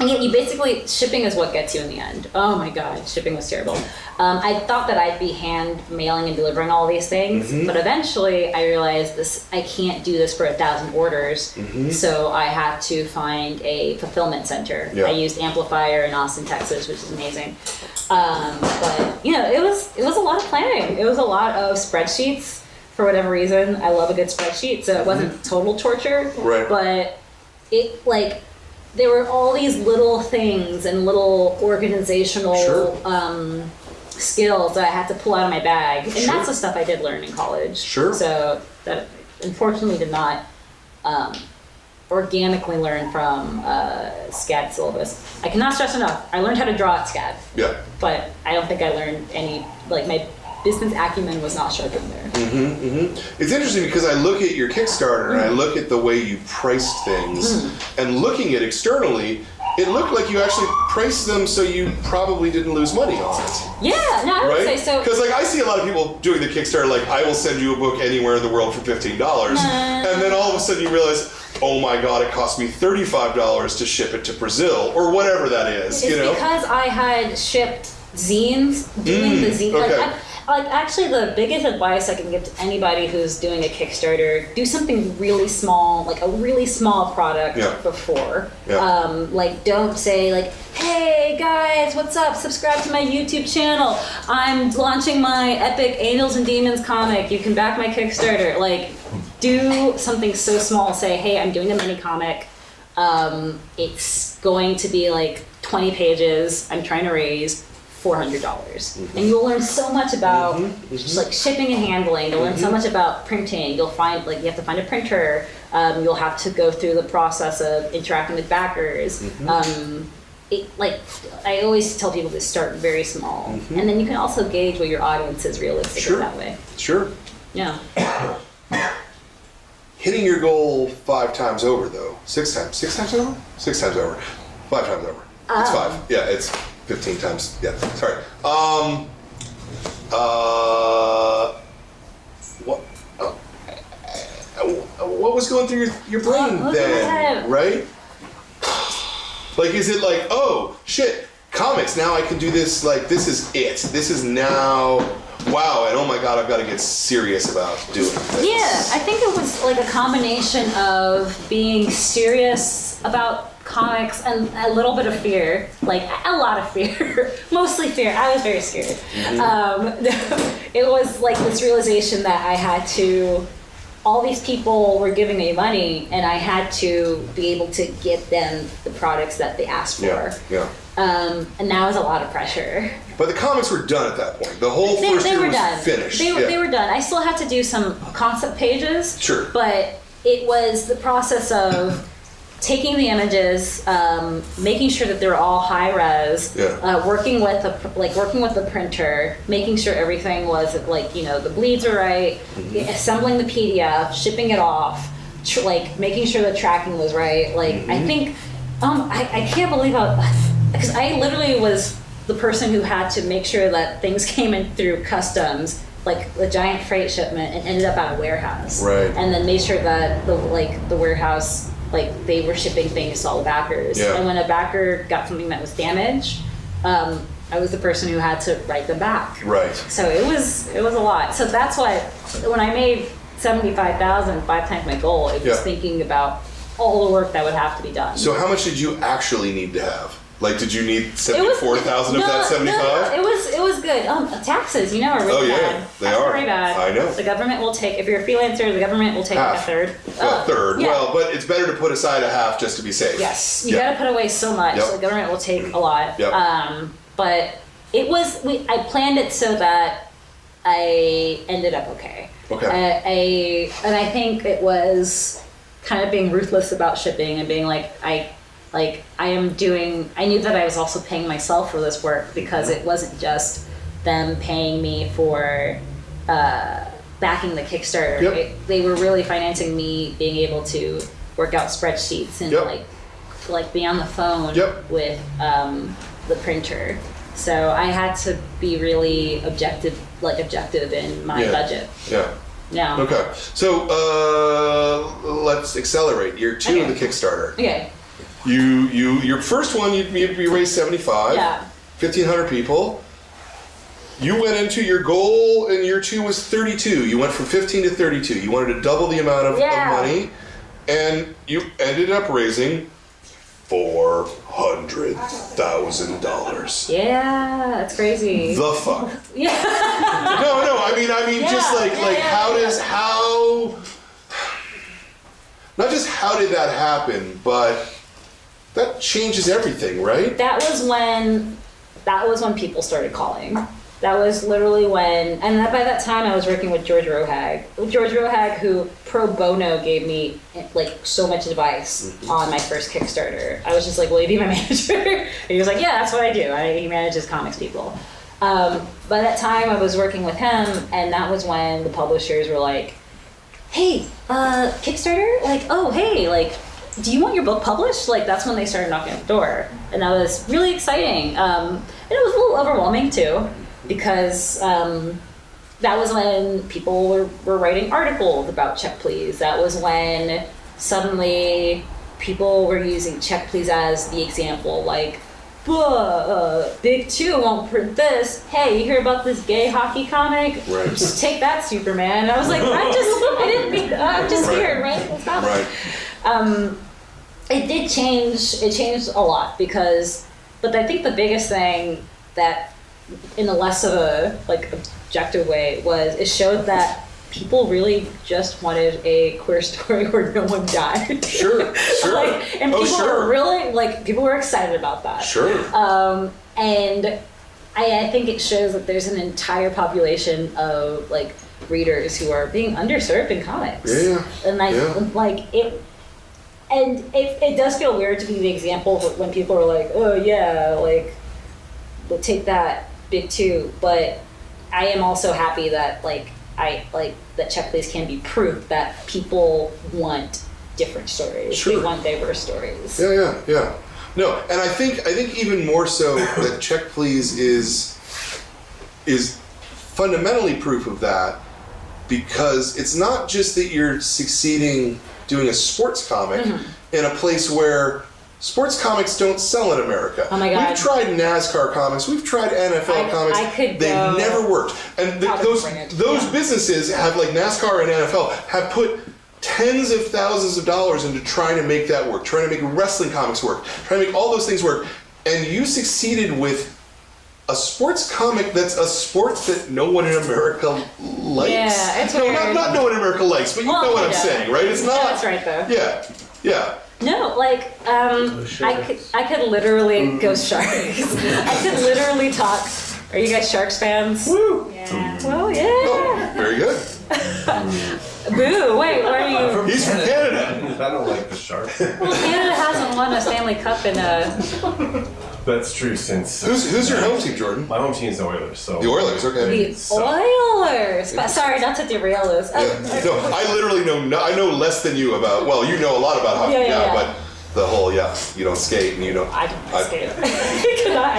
And yet you basically, shipping is what gets you in the end. Oh my God, shipping was terrible. I thought that I'd be hand mailing and delivering all these things, but eventually I realized I can't do this for 1,000 orders, so I had to find a fulfillment center. I used Amplifier in Austin, Texas, which is amazing. But you know, it was a lot of planning. It was a lot of spreadsheets. For whatever reason, I love a good spreadsheet, so it wasn't total torture, but it like, there were all these little things and little organizational skills that I had to pull out of my bag. And that's the stuff I did learn in college. So that unfortunately did not organically learn from SCAD syllabus. I cannot stress enough, I learned how to draw at SCAD. But I don't think I learned any, like, my business acumen was not sharpened there. It's interesting because I look at your Kickstarter and I look at the way you priced things, and looking at externally, it looked like you actually priced them so you probably didn't lose money on it. Yeah, no, I would say so. Because like I see a lot of people doing the Kickstarter, like I will send you a book anywhere in the world for $15, and then all of a sudden you realize, oh my God, it cost me $35 to ship it to Brazil or whatever that is. It's because I had shipped zines, doing the zine. Like, actually, the biggest advice I can give to anybody who's doing a Kickstarter, do something really small, like a really small product before. Like, don't say, like, hey, guys, what's up? Subscribe to my YouTube channel. I'm launching my epic Angels and Demons comic. You can back my Kickstarter. Like, do something so small. Say, hey, I'm doing a mini comic. It's going to be, like, 20 pages. I'm trying to raise $400, and you'll learn so much about just like shipping and handling. You'll learn so much about printing. You'll find, like, you have to find a printer. You'll have to go through the process of interacting with backers. Like, I always tell people to start very small, and then you can also gauge what your audience is realistically that way. Yeah. Hitting your goal 5 times over, though. 6 times. 6 times over? 6 times over. 5 times over. It's 5. Yeah, it's 15 times. Yeah, sorry. What was going through your brain then, right? Like, is it like, oh, shit, comics, now I can do this, like, this is it. This is now, wow, and oh my God, I've got to get serious about doing this. Yeah, I think it was like a combination of being serious about comics and a little bit of fear, like a lot of fear, mostly fear. I was very scared. It was like this realization that I had to, all these people were giving me money and I had to be able to get them the products that they asked for. And that was a lot of pressure. But the comics were done at that point. The whole first year was finished. They were done. I still had to do some concept pages. But it was the process of taking the images, making sure that they're all high res, working with the printer, making sure everything was like, you know, the bleeds are right, assembling the PDF, shipping it off, like making sure the tracking was right. Like I think, I can't believe how, because I literally was the person who had to make sure that things came in through customs, like a giant freight shipment, and ended up at a warehouse, and then made sure that the warehouse, like, they were shipping things to all the backers. And when a backer got something that was damaged, I was the person who had to write them back. So it was a lot. So that's why when I made $75,000, 5 times my goal, it was thinking about all the work that would have to be done. So how much did you actually need to have? Like, did you need 74,000 of that 75? No, it was good. Taxes, you know, are really bad. They are very bad. I know. The government will take, if you're a freelancer, the government will take like a third. A third. Well, but it's better to put aside a half just to be safe. Yes, you got to put away so much. So the government will take a lot. But it was, I planned it so that I ended up okay. And I think it was kind of being ruthless about shipping and being like, I knew that I was also paying myself for this work, because it wasn't just them paying me for backing the Kickstarter. They were really financing me being able to work out spreadsheets and like like be on the phone with the printer. So I had to be really objective in my budget. Yeah. Okay. So let's accelerate. Year 2 of the Kickstarter. Okay. Your first one you raised 75. Yeah. 1,500 people. You went into your goal in year 2 was 32. You went from 15 to 32. You wanted to double the amount of money, and you ended up raising $400,000. Yeah, that's crazy. The fuck? Yeah. No. I mean, not just how did that happen, but that changes everything, right? That was when people started calling. That was literally when, and by that time I was working with George Rohag, who pro bono gave me like so much advice on my first Kickstarter. I was just like, will you be my manager? And he was like, yeah, that's what I do. He manages comics people. By that time I was working with him, and that was when the publishers were like, hey, Kickstarter? Like, oh, hey, like, do you want your book published? Like, that's when they started knocking at the door. And that was really exciting. And it was a little overwhelming too, because that was when people were writing articles about Check Please. That was when suddenly people were using Check Please as the example, like, Big 2 won't print this. Hey, you hear about this gay hockey comic? Right. Just take that, Superman. And I was like, I'm just here, right? What's happening? Right. It did change. It changed a lot but I think the biggest thing that, in a less of a like objective way, was it showed that people really just wanted a queer story where no one died. Sure. And people were really people were excited about that. Sure. And I think it shows that there's an entire population of like readers who are being underserved in comics. Yeah. And it does feel weird to be the example when people are like, oh yeah, like, we'll take that, Big 2. But I am also happy that that Check Please can be proof that people want different stories. Sure. They want diverse stories. Yeah. No, and I think even more so that Check Please is fundamentally proof of that, because it's not just that you're succeeding doing a sports comic in a place where sports comics don't sell in America. Oh my God. We've tried NASCAR comics, we've tried NFL comics. They've never worked. And those businesses have, like NASCAR and NFL, have put tens of thousands of dollars into trying to make that work, trying to make wrestling comics work, trying to make all those things work. And you succeeded with a sports comic that's a sport that no one in America likes. Yeah, it's weird. Not no one in America likes, but you know what I'm saying, right? It's not. That's right, though. Yeah. No, I could literally go Sharks. I could literally talk. Are you guys Sharks fans? Woo! Yeah. Well, yeah. Oh, very good. Boo! Wait, where are you? He's from Canada. I don't like the Sharks. Well, Canada hasn't won a Stanley Cup in a. That's true. Since Who's your home team, Jordan? my home team is the Oilers. So The Oilers. Okay. The Oilers. Sorry, not to derail this. Yeah. No, I literally I know less than you about. Well, you know a lot about hockey now, but the whole you don't skate and you don't. I don't skate.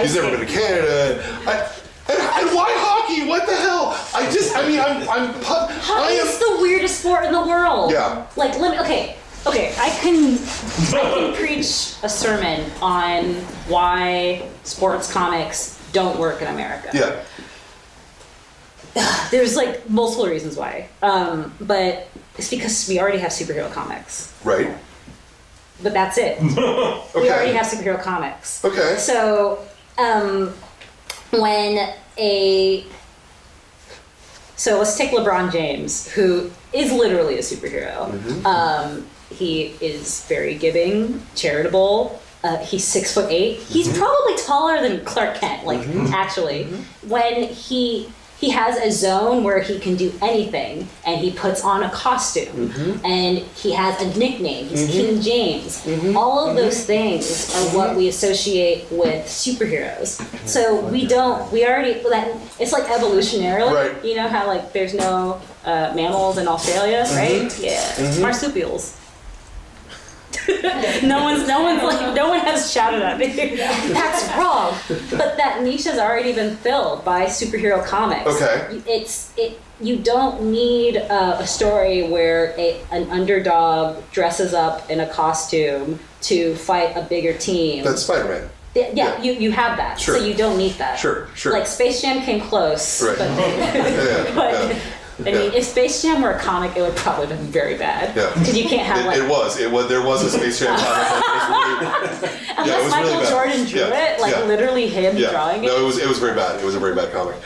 He's never been to Canada. And why hockey? What the hell? Hockey is the weirdest sport in the world. Yeah. Like, okay, I can preach a sermon on why sports comics don't work in America. Yeah. There's like multiple reasons why. But it's because we already have superhero comics. Right. But that's it. We already have superhero comics. Okay. So, so let's take LeBron James, who is literally a superhero. He is very giving, charitable. He's 6'8". He's probably taller than Clark Kent, actually. When he has a zone where he can do anything, and he puts on a costume, and he has a nickname. He's King James. All of those things are what we associate with superheroes. So it's like evolutionarily, right. You know how there's no mammals in Australia, right? Yeah, marsupials. No one has shouted at me. That's wrong. But that niche has already been filled by superhero comics. Okay. You don't need a story where an underdog dresses up in a costume to fight a bigger team. That's Spider-Man. Yeah, you have that, Sure. so you don't need that. Sure. Like Space Jam came close, Right. but I mean, if Space Jam were a comic, it would probably have been very bad. Yeah. Because you can't have It was. There was a Space Jam comic. Unless Michael really bad. Jordan drew it, literally him drawing it. No, it was very bad. It was a very bad comic.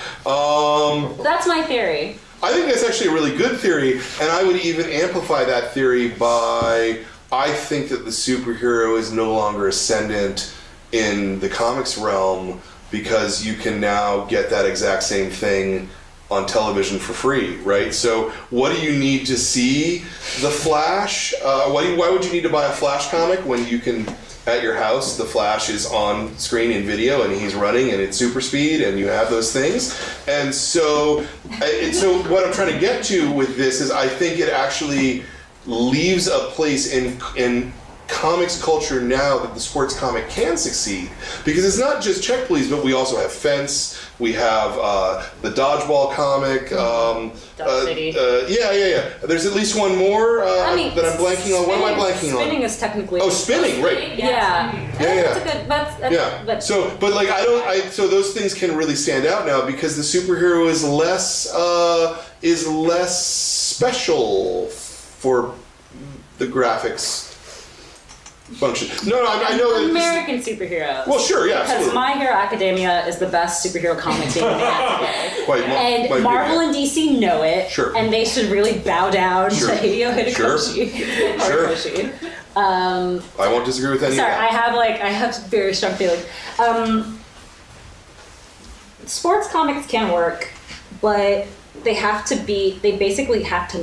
That's my theory. I think that's actually a really good theory, and I would even amplify that theory by I think that the superhero is no longer ascendant in the comics realm because you can now get that exact same thing on television for free, right? So what do you need to see the Flash? Why would you need to buy a Flash comic when you can, at your house, the Flash is on screen in video and he's running and it's super speed and you have those things? And so what I'm trying to get to with this is I think it actually leaves a place in comics culture now that the sports comic can succeed, because it's not just Check Please, but we also have Fence, we have the Dodgeball comic, City. yeah. There's at least one more that I'm blanking on. What am I blanking on? Spinning is technically. Oh, Spinning, right? Yeah. That's a good. Yeah. But So those things can really stand out now because the superhero is less special for the graphics function. No, I know that American superheroes. Well, sure, yeah, Because absolutely. My Hero Academia is the best superhero comic being made today. And Marvel and DC know it. Sure. And they should really bow down Sure. to Hideo Hitoshi. Sure. Horikoshi. I won't disagree with any Sorry, of that. I have very strong feelings. Sports comics can work, but they basically have to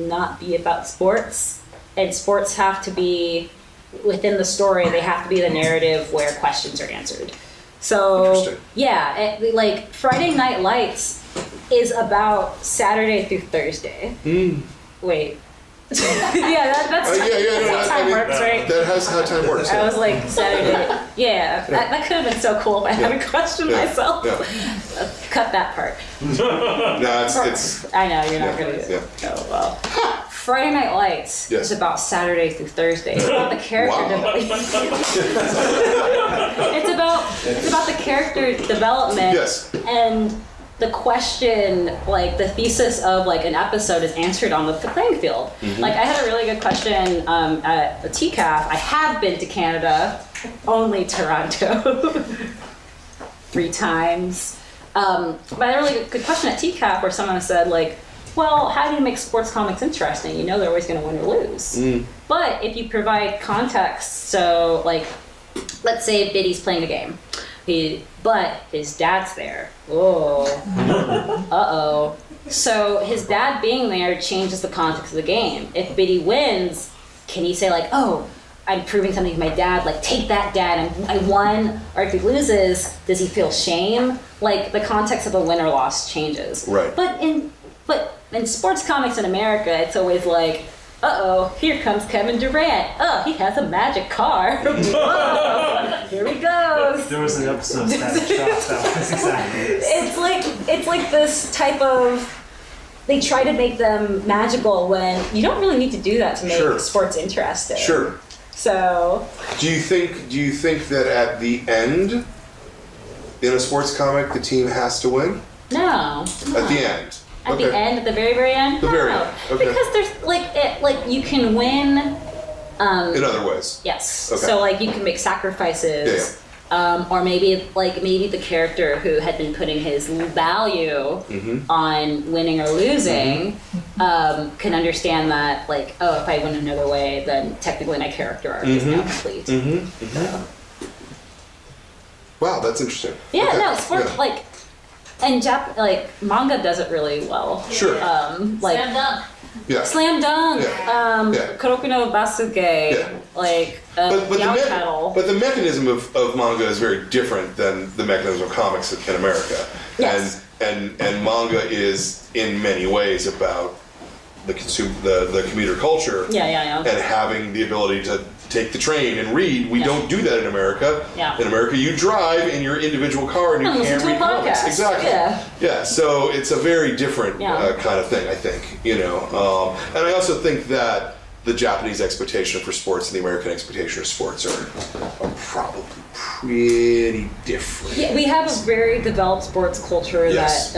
not be about sports, and sports have to be within the story. They have to be the narrative where questions are answered. So Interesting. yeah, like Friday Night Lights is about Saturday through Thursday. Wait. Yeah, that's how time works, right? That has how time works. I was like, Saturday. Yeah, that could have been so cool if I hadn't questioned myself. Yeah. Cut that part. No, it's I know, you're not going to do yeah. it. Oh, well. Friday Night Lights Yes. is about Saturday through Thursday. It's about the character development. It's about the character development. Yes. And the question, like the thesis of like an episode is answered on the playing field. Mm-hmm. Like I had a really good question at the TCAF. I have been to Canada, only Toronto, 3 times. But I had a really good question at TCAF where someone said like, well, how do you make sports comics interesting? You know they're always going to win or lose. But if you provide context, so like, let's say Biddy's playing a game. But his dad's there. Oh. Uh-oh. So his dad being there changes the context of the game. If Biddy wins, can he say like, oh, I'm proving something to my dad, like take that dad, I won? Or if he loses, does he feel shame? Like the context of a win or loss changes. Right. But in sports comics in America, it's always like, uh-oh, here comes Kevin Durant. Oh, he has a magic car. Whoa, here he goes. There was an episode of Static Shock that was exactly this. It's like this type of, they try to make them magical when you don't really need to do that to make Sure. sports interesting. Sure. So Do you think that at the end in a sports comic the team has to win? no. At the end. At the end, at the very, very end? The very No. end, okay. Because there's like you can win. In other ways. Yes. Okay. So like you can make sacrifices. Or maybe the character who had been putting his value on winning or losing can understand that like, oh, if I win another way, then technically my character arc is now complete. So, Wow, that's interesting. yeah, Okay. no, sports like. And manga does it really well. Sure. Like Slam dunk. Yeah. Slam Dunk, Yeah. Kuroku no Basuke, Yeah. like But Yaoi the mechanism of manga is very different than the mechanism of comics in America. Yes. And manga is in many ways about the commuter culture. Yeah. And having the ability to take the train and read. We don't do that in America. Yeah. In America, you drive in your individual car and you can't read comics. Exactly. Yeah. So it's a very different kind of thing, I think. And I also think that the Japanese expectation for sports and the American expectation of sports are probably pretty different. Yeah, we have a very developed sports culture that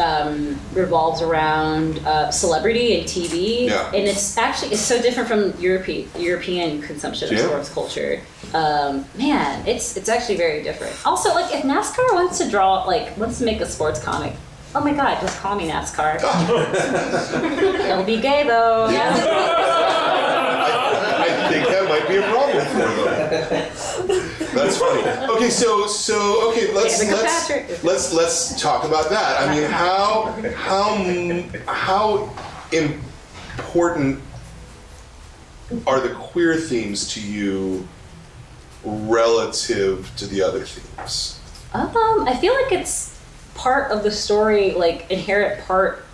revolves around celebrity and TV, and it's so different from European consumption of sports culture. Man, it's actually very different. Also, like if NASCAR wants to make a sports comic, oh my God, just call me NASCAR. It'll be gay though. I think that might be a problem for them. That's funny. Okay, so let's talk about that. I mean, how important are the queer themes to you relative to the other themes? I feel like it's part of the story, like inherent part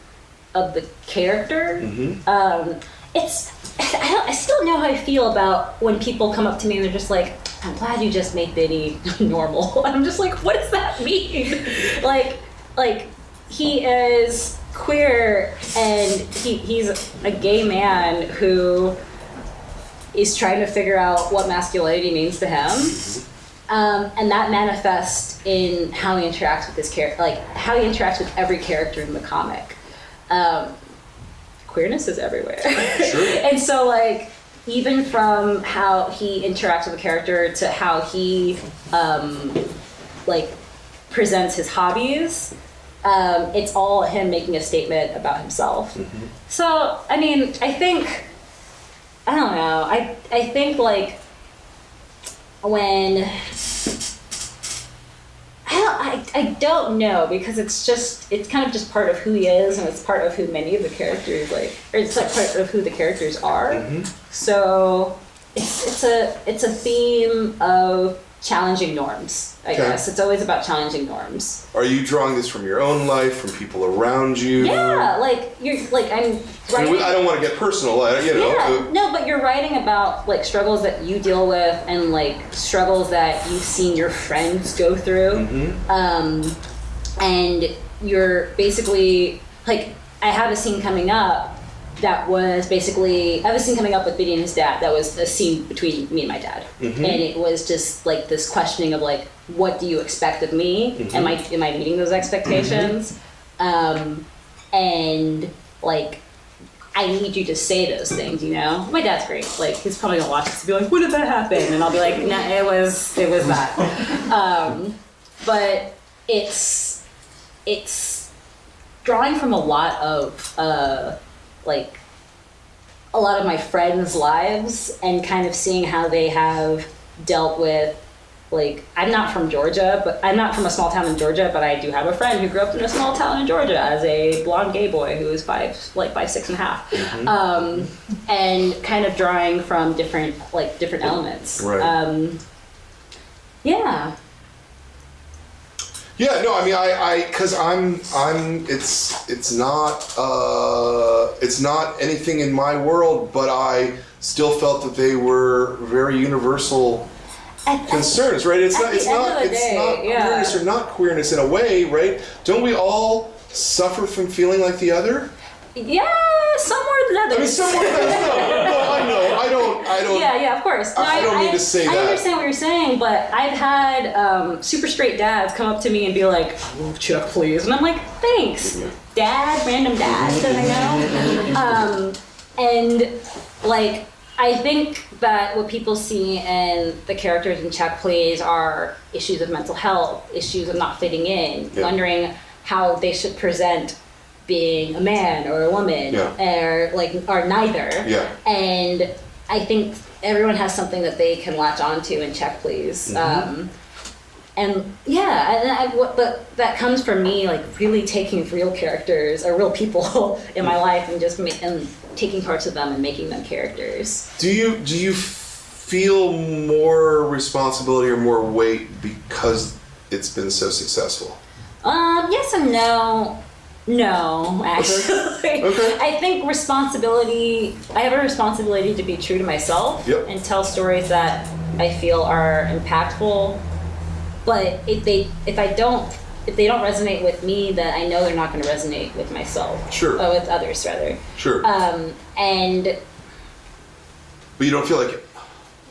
of the character. I still don't know how I feel about when people come up to me and they're just like, I'm glad you just made Biddy normal. I'm just like, what does that mean? like he is queer and he's a gay man who is trying to figure out what masculinity means to him. And that manifests in how he interacts with his character, like how he interacts with every character in the comic. Queerness is everywhere. Sure. And so like even from how he interacts with a character to how he like presents his hobbies, it's all him making a statement about himself. So I mean, I don't know, I think like when I don't know, because it's kind of just part of who he is, and it's part of who many of the characters or it's like part of who the characters are. So it's a theme of challenging norms, I guess. It's always about challenging norms. Are you drawing this from your own life, from people around you? Yeah, I'm writing. I don't want to get personal, Yeah, no, but you're writing about like struggles that you deal with and like struggles that you've seen your friends go through. And you're basically like, I have a scene coming up that was basically, I have a scene coming up with Biddy and his dad that was a scene between me and my dad. And it was just like this questioning of like, what do you expect of me? Am I meeting those expectations? And like, I need you to say those things, My dad's great. Like, he's probably gonna watch this and be like, when did that happen? And I'll be like, nah, it was that. But it's drawing from a lot of my friends' lives and kind of seeing how they have dealt with, like, I'm not from Georgia, but I'm not from a small town in Georgia, but I do have a friend who grew up in a small town in Georgia as a blonde gay boy who was 5'6.5", and kind of drawing from different elements. Right. Yeah. Yeah, no, I mean, because it's not anything in my world, but I still felt that they were very universal concerns, right? It's not queerness or not queerness in a way, right? Don't we all suffer from feeling like the other? Yeah, some more than others. I mean, some more than others. No, I know. I don't. Yeah, of course. No, I don't need to say that. I understand what you're saying, but I've had super straight dads come up to me and be like, "Move check, please," and I'm like, "Thanks, dad, random dad that I know." And like, I think that what people see in the characters in Check Please are issues of mental health, issues of not fitting in, wondering how they should present being a man or a woman, or neither. And I think everyone has something that they can latch onto in Check Please. But that comes from me, like really taking real characters or real people in my life and just taking parts of them and making them characters. Do you feel more responsibility or more weight because it's been so successful? Yes and no. No, actually. Okay. I think I have a responsibility to be true to myself and tell stories that I feel are impactful. But if they don't resonate with me, then I know they're not going to resonate with myself. Sure. Or with others, rather. Sure. But you don't feel like,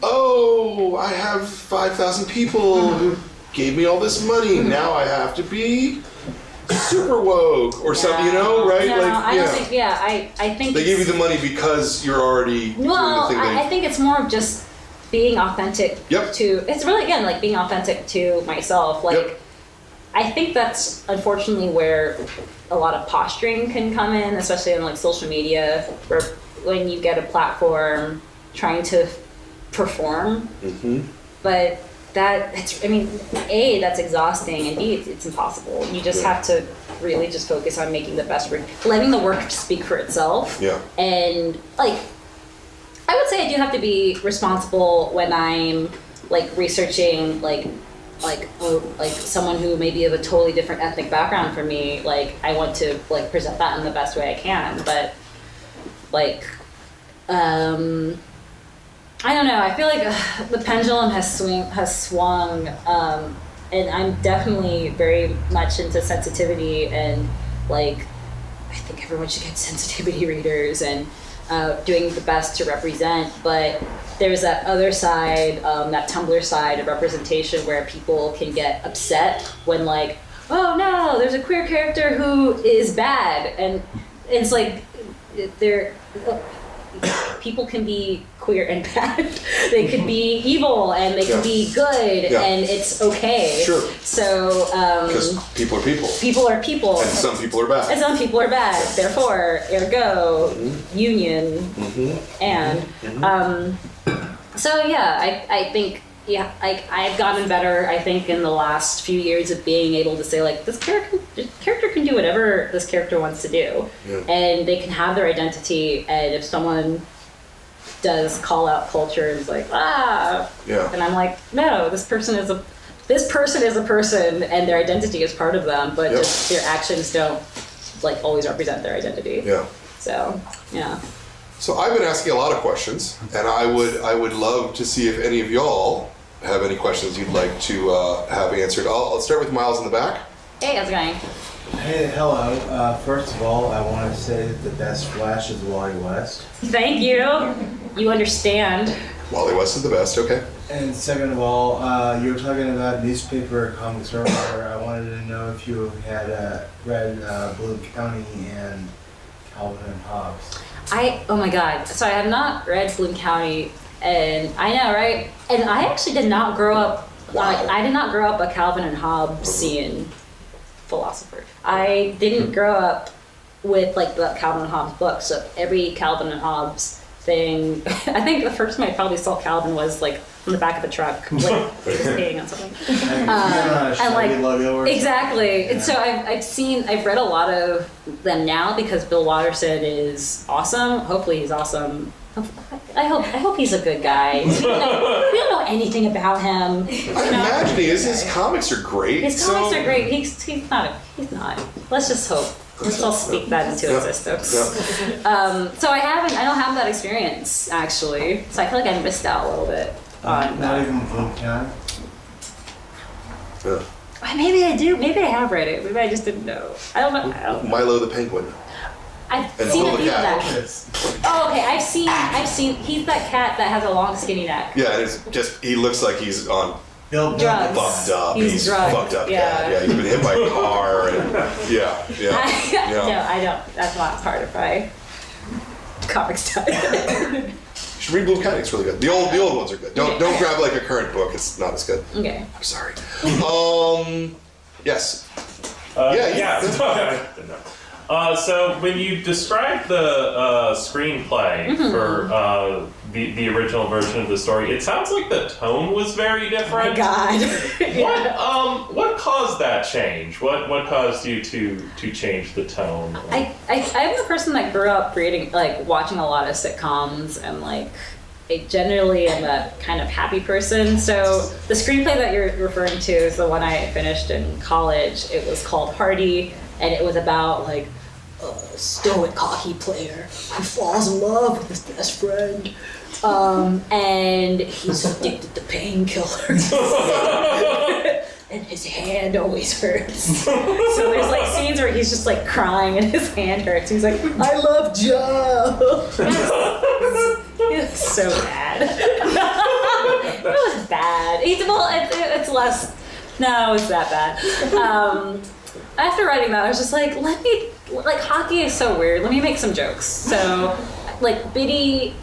oh, I have 5,000 people who gave me all this money. Now I have to be super woke or something, right? No, I don't think. Yeah, I think they give you the money because you're already doing the thing. I think it's more of just being authentic. Yep. It's really again like being authentic to myself. Like, I think that's unfortunately where a lot of posturing can come in, especially on like social media, where when you get a platform trying to perform, but that's exhausting, and B, it's impossible. You just have to really just focus on making the best work, letting the work speak for itself. Yeah. And like, I would say I do have to be responsible when I'm like researching like someone who maybe have a totally different ethnic background from me. Like, I want to like present that in the best way I can, but like, I don't know. I feel like the pendulum has swung, and I'm definitely very much into sensitivity, and like, I think everyone should get sensitivity readers and doing the best to represent. But there's that other side, that Tumblr side of representation, where people can get upset when like, oh no, there's a queer character who is bad, and it's like people can be queer and bad. They could be evil and they can be good, and it's okay. Sure. So, because people are people. People are people. And some people are bad. And some people are bad. Therefore, ergo, union, and so yeah, I think I've gotten better. I think in the last few years of being able to say like, this character can do whatever this character wants to do, and they can have their identity. And if someone does call out culture and is like, and I'm like, no, this person is a person, and their identity is part of them, but just their actions don't like always represent their identity. Yeah. So yeah. So I've been asking a lot of questions, and I would love to see if any of y'all have any questions you'd like to have answered. I'll start with Miles in the back. Hey, how's it going? Hey, hello. First of all, I want to say that the best Flash is Wally West. Thank you. You understand. Wally West is the best, okay. And second of all, you were talking about newspaper comics earlier. I wanted to know if you had read Bloom County and Calvin and Hobbes. Oh my god. So I have not read Bloom County, and I know, right? And I actually did not grow up, I did not grow up a Calvin and Hobbesian philosopher. I didn't grow up with like the Calvin and Hobbes books, so every Calvin and Hobbes thing, I think the first time I probably saw Calvin was like on the back of a truck, like just peeing on something. And like, logo or exactly. Yeah. And so I've read a lot of them now because Bill Watterson is awesome. Hopefully he's awesome. I hope he's a good guy. We don't know anything about him. I imagine he is. His comics are great. His comics are great. He's not. Let's just hope. Let's all speak that into existence. So I don't have that experience actually. So I feel like I missed out a little bit on not even Bloom County. Maybe I do. Maybe I have read it. Maybe I just didn't know. I don't know. Milo the Penguin. I've And seen Bill a the few of Cat. that. Oh, okay. I've seen. He's that cat that has a long, skinny neck. Yeah, and it's just, he looks like he's on Bill Drugs. fucked up. He's drugged. fucked up. Yeah. Yeah, he's been hit by a car. And, yeah. No, I don't. That's not part of my comic stuff. You should read Blue County. It's really good. The old ones are good. Don't grab like a current book. It's not as good. Okay. I'm sorry. Yes. So when you described the screenplay for the original version of the story, it sounds like the tone was very different. Oh my God. What caused that change? What caused you to change the tone? I'm the person that grew up reading, like, watching a lot of sitcoms, and like, I generally am a kind of happy person. So the screenplay that you're referring to is the one I finished in college. It was called Hardy, and it was about like a stoic hockey player who falls in love with his best friend, and he's addicted to painkillers. And his hand always hurts. So there's like scenes where he's just like crying and his hand hurts. He's like, I love Joe. It was so bad. It was bad. It's less. No, it's that bad. After writing that, I was just like, hockey is so weird. Let me make some jokes. So, like, Biddy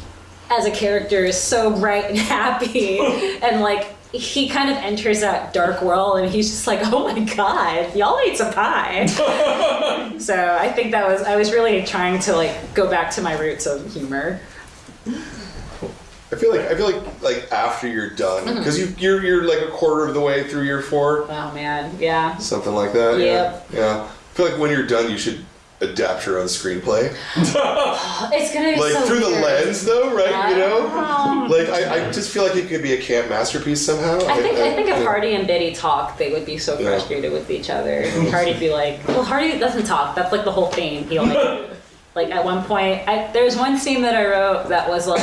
as a character is so bright and happy, and like, he kind of enters that dark world and he's just like, oh my god, y'all ate some pie. So I think I was really trying to like go back to my roots of humor. I feel like after you're done, because you're like a quarter of the way through year 4. Oh man, yeah. Something like that. Yep. Yeah. I feel like when you're done, you should adapt your own screenplay. It's gonna be like so through weird. the lens, though, right? You know, like I just feel like it could be a camp masterpiece somehow. I think if Hardy and Biddy talked, they would be so frustrated with each other. And Hardy'd be like, well, Hardy doesn't talk. That's like the whole theme. He only like at one point, there's one scene that I wrote that was like,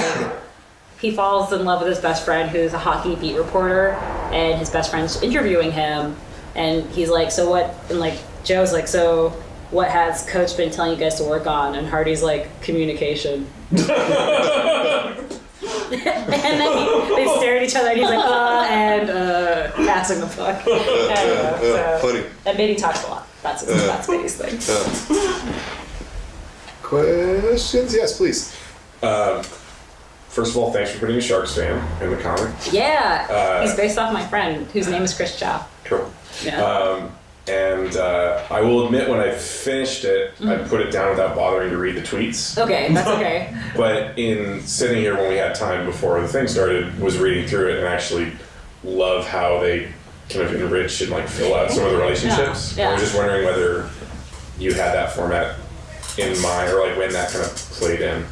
he falls in love with his best friend who's a hockey beat reporter, and his best friend's interviewing him, and he's like, so what? And like Joe's like, so what has Coach been telling you guys to work on? And Hardy's like, communication. And then they stare at each other, and he's like, passing the puck. Funny. And Biddy talks a lot. That's Biddy's thing. Questions? Yes, please. First of all, thanks for putting a Sharks fan in the comic. Yeah, he's based off my friend, whose name is Chris Chow. Cool. Yeah. And I will admit, when I finished it, I put it down without bothering to read the tweets. Okay, that's okay. But in sitting here when we had time before the thing started, was reading through it and actually love how they kind of enrich and like fill out some of the relationships. Yeah. I was just wondering whether you had that format in mind, or like when that kind of played in.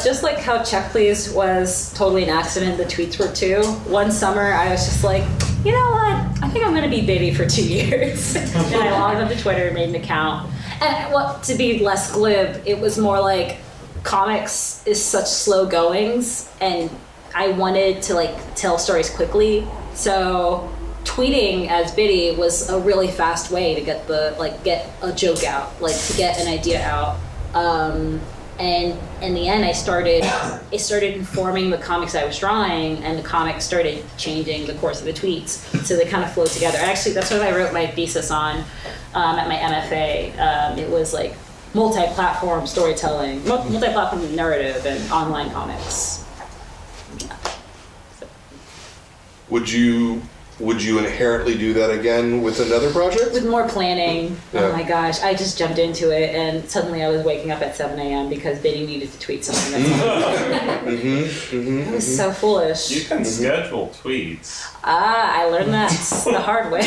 Just like how Check Please was totally an accident, the tweets were too. One summer, I was just like, you know what? I think I'm going to be Biddy for 2 years. And I logged onto Twitter and made an account. And to be less glib, it was more like comics is such slow goings, and I wanted to like tell stories quickly. So tweeting as Biddy was a really fast way to get get a joke out, like to get an idea out. And in the end, it started informing the comics I was drawing, and the comics started changing the course of the tweets. So they kind of flowed together. Actually, that's what I wrote my thesis on at my MFA. It was like multi-platform storytelling, multi-platform narrative, and online comics. Yeah. So. Would you inherently do that again with another project? With more planning. Yeah. Oh my gosh, I just jumped into it, and suddenly I was waking up at 7 a.m. because Biddy needed to tweet something. It was so foolish. You can schedule tweets. I learned that the hard way.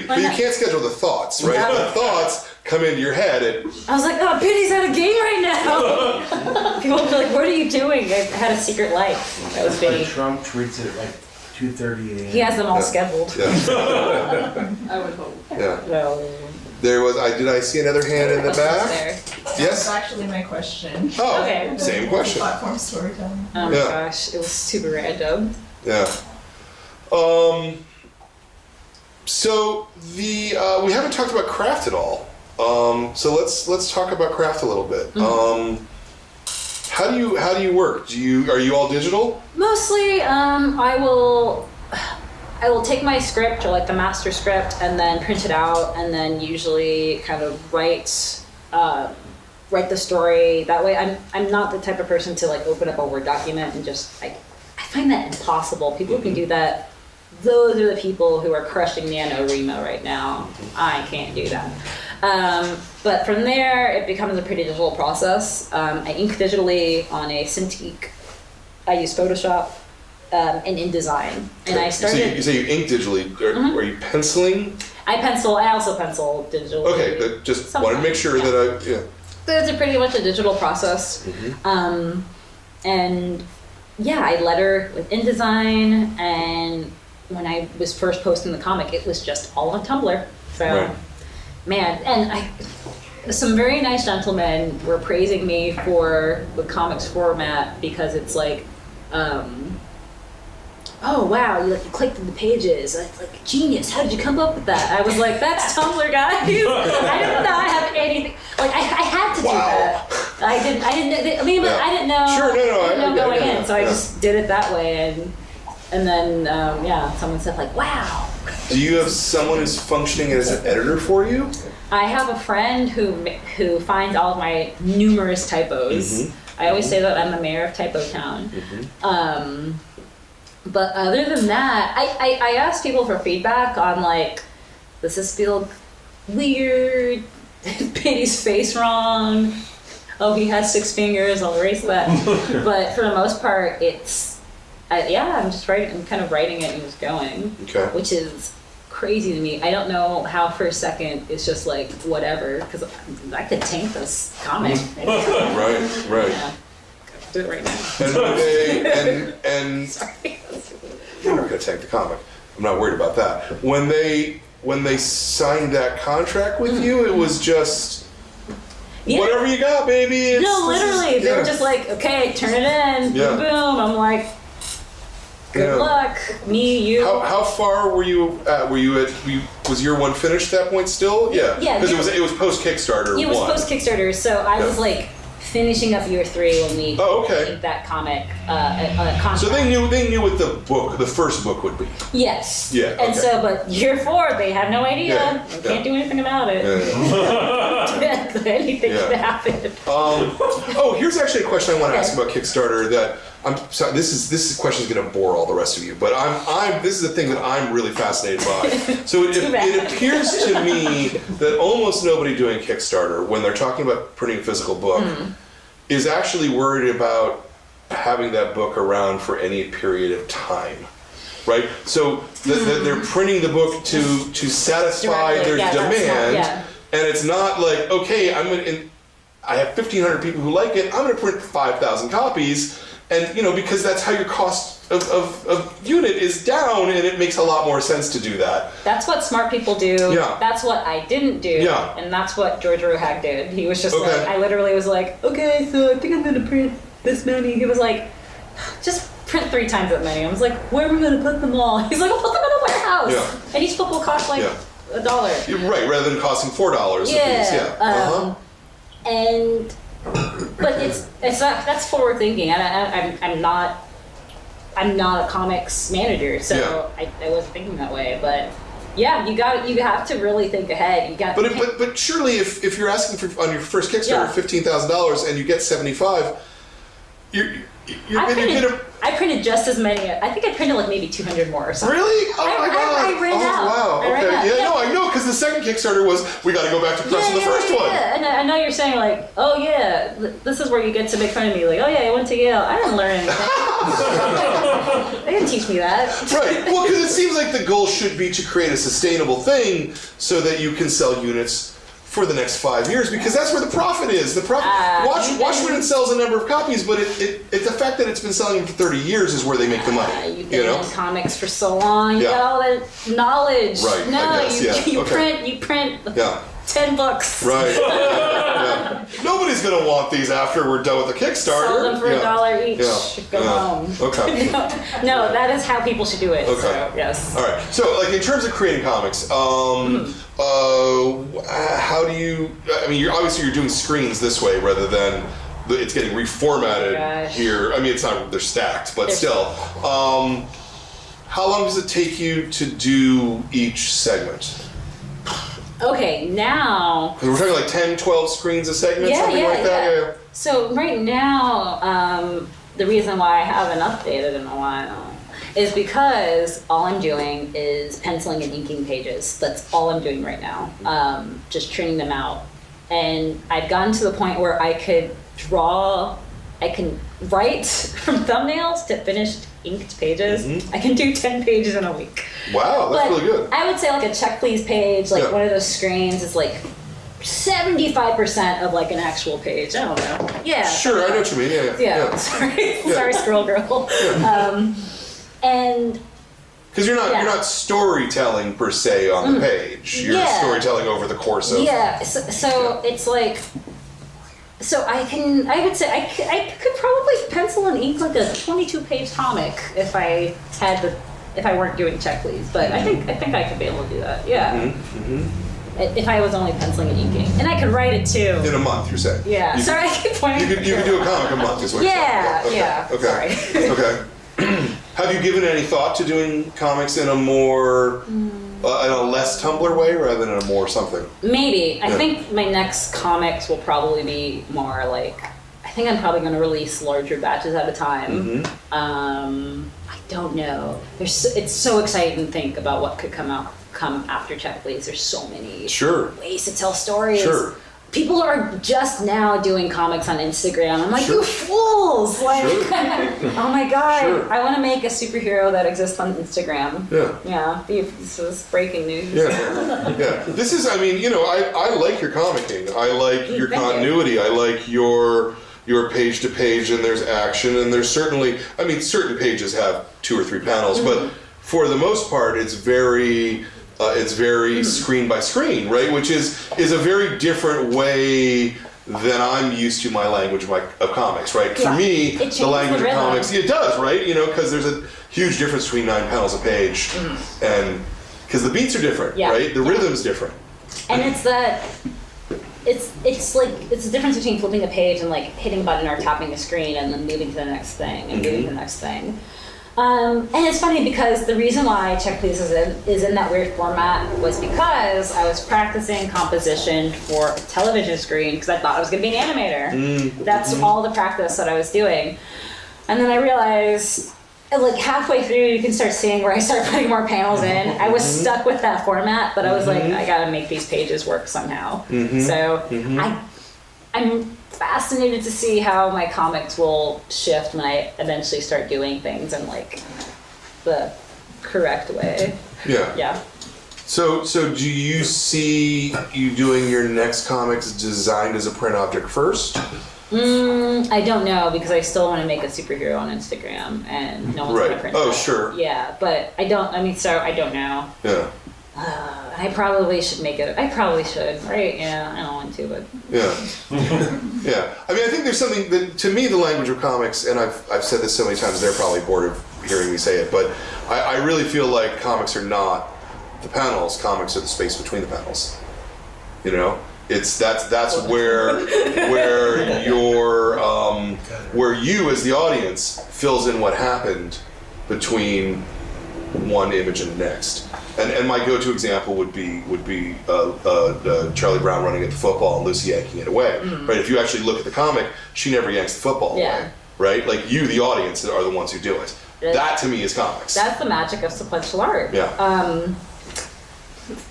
but you can't schedule the thoughts, right? No. The thoughts come into your head and I was like, oh, Biddy's at a game right now. People would be like, what are you doing? I had a secret life. That was Biddy. Like Trump tweets at like 2:30 a.m. He has them all scheduled. yeah. I would hope. Yeah. No. There was did I see another hand in the back? There. That's Yes. actually my question. Oh, Okay. same question. Platform storytelling. Oh my Yeah. gosh, it was super random. Yeah. So the we haven't talked about craft at all. So let's talk about craft a little bit. How do you work? Are you all digital? Mostly, I will take my script, or like the master script, and then print it out, and then usually kind of write the story. That way, I'm not the type of person to like open up a Word document and just I find that impossible. People who can do that, those are the people who are crushing NaNoWriMo right now. I can't do that. But from there, it becomes a pretty digital process. I ink digitally on a Cintiq. I use Photoshop and InDesign. And I started. You say you ink digitally. Are you penciling? I pencil. I also pencil digitally. Okay, but just wanted to make sure that So it's pretty much a digital process. And yeah, I letter with InDesign, and when I was first posting the comic, it was just all on Tumblr. So Right. man, and some very nice gentlemen were praising me for the comics format because it's like, oh wow, you clicked through the pages, like genius. How did you come up with that? I was like, that's Tumblr, guys. I didn't know I have anything. Like I had to do that. I didn't. I mean, but I didn't know. Sure, I didn't know going in, so I just did it that way, and then someone said like, wow. Do you have someone who's functioning as an editor for you? I have a friend who finds all of my numerous typos. I always say that I'm the mayor of Typo Town. But other than that, I asked people for feedback on like, does this feel weird? Pitty's face wrong. Oh, he has 6 fingers. I'll erase that. But for the most part, it's I'm just writing. I'm kind of writing it and just going, which is crazy to me. I don't know how for a second it's just like whatever, because I could tank this comic. Right. Yeah. Do it right now. And Sorry. I'm not gonna tank the comic. I'm not worried about that. When they signed that contract with you, it was just whatever you got, baby. No, literally, they were just like, okay, turn it in, boom, boom. I'm like, good luck, me, you. How far were you at? Was year 1 finished at that point still? Yeah. Yeah. Because it was post Kickstarter. It was post Kickstarter, so I was like finishing up year 3 when we made that comic contract. So they knew what the first book would be. Yes. Yeah. And so, but year 4, they had no idea. They can't do anything about it. Anything could happen. Here's actually a question I want to ask about Kickstarter that I'm sorry, this question is going to bore all the rest of you, but this is the thing that I'm really fascinated by. So it appears to me that almost nobody doing Kickstarter, when they're talking about printing a physical book, is actually worried about having that book around for any period of time. Right? So they're printing the book to satisfy their demand, and it's not like, okay, I have 1,500 people who like it, I'm going to print 5,000 copies. And because that's how your cost of unit is down, and it makes a lot more sense to do that. That's what smart people do. Yeah. That's what I didn't do. Yeah. And that's what George Rohag did. He was just like, I literally was like, okay, so I think I'm going to print this many. He was like, just print 3 times that many. I was like, where are we going to put them all? He's like, I'll put them in a warehouse. Yeah. And each book will cost like $1. Right, rather than costing $4 a piece. Yeah. But that's forward thinking. I'm not a comics manager, so I wasn't thinking that way. But you have to really think ahead. You got. But surely if you're asking for on your first Kickstarter $15,000 and you get 75, I printed just as many. I think I printed like maybe 200 more or something. Really? Oh my god! I ran out. Wow. Okay. I know because the second Kickstarter was we got to go back to pressing the first one. Yeah, and I know you're saying like, oh yeah, this is where you get to make fun of me. Like, oh yeah, I went to Yale. I didn't learn anything. They didn't teach me that. Right. Well, because it seems like the goal should be to create a sustainable thing so that you can sell units for the next 5 years, because that's where the profit is. The profit. Watchmen sells a number of copies, but it's the fact that it's been selling for 30 years is where they make the money. You've been in comics for so long. You got all that knowledge. Right. No, you print 10 books. Right. Nobody's gonna want these after we're done with the Kickstarter. Sell them for $1 each. Go home. Okay. No, that is how people should do it. Okay. So, yes. All right. So, like in terms of creating comics, how do you? I mean, you're doing screens this way rather than it's getting reformatted here. I mean, it's not they're stacked, but still. How long does it take you to do each segment? Okay, now... We're talking like 10, 12 screens a segment, something like that? Yeah. So right now, the reason why I haven't updated in a while is because all I'm doing is penciling and inking pages. That's all I'm doing right now, just churning them out. And I've gotten to the point where I can write from thumbnails to finished inked pages. I can do 10 pages in a week. Wow, that's really good. I would say like a check please page, like one of those screens is like 75% of like an actual page. I don't know. Yeah. Sure, I know what you mean. Yeah. Sorry, Squirrel Girl. And Because you're not storytelling per se on the page. You're storytelling over the course of. Yeah. So it's like. So I would say I could probably pencil and ink like a 22-page comic if I weren't doing check please. But I think I could be able to do that. Yeah. If I was only penciling and inking, and I could write it too. In a month, you're saying. Yeah. Sorry, I keep pointing. You could do a comic a month, is what you're saying. Yeah. Okay. Sorry. Okay. Have you given any thought to doing comics in a more, in a less Tumblr way rather than in a more something? Maybe. I think my next comics will probably be more like. I think I'm probably going to release larger batches at a time. I don't know. It's so exciting to think about what could come after Check Please. There's so many ways to tell stories. Sure. People are just now doing comics on Instagram. I'm like, you fools! Like, oh my god, I want to make a superhero that exists on Instagram. Yeah. This is breaking news. Yeah. This is, I like your comicking. I like your continuity. I like your page to page, and there's action, and there's certainly, certain pages have 2 or 3 panels, but for the most part, it's very screen by screen, right? Which is a very different way than I'm used to my language of comics, right? For me, the language of comics, it does, right? Because there's a huge difference between 9 panels a page, and because the beats are different, right? The rhythm's different, and it's that. It's like it's the difference between flipping a page and like hitting a button or tapping the screen and then moving to the next thing and moving to the next thing. And it's funny because the reason why Check Please is in that weird format was because I was practicing composition for a television screen because I thought I was going to be an animator. That's all the practice that I was doing. And then I realized, like halfway through, you can start seeing where I start putting more panels in. I was stuck with that format, but I was like, I got to make these pages work somehow. So I'm fascinated to see how my comics will shift when I eventually start doing things in like the correct way. Yeah. So do you see you doing your next comics designed as a print object first? I don't know because I still want to make a superhero on Instagram and no one's going to print it. Sure. Yeah, but I don't know. Yeah. I probably should make it. I probably should, right? Yeah, I don't want to, but yeah. I think there's something that, to me, the language of comics, and I've said this so many times, they're probably bored of hearing me say it, but I really feel like comics are not the panels. Comics are the space between the panels. That's where where you as the audience fills in what happened between one image and the next. And my go-to example would be Charlie Brown running at the football and Lucy yanking it away. Right? If you actually look at the comic, she never yanks the football away. Right? Like you, the audience, are the ones who do it. That to me is comics. That's the magic of sequential art. Yeah.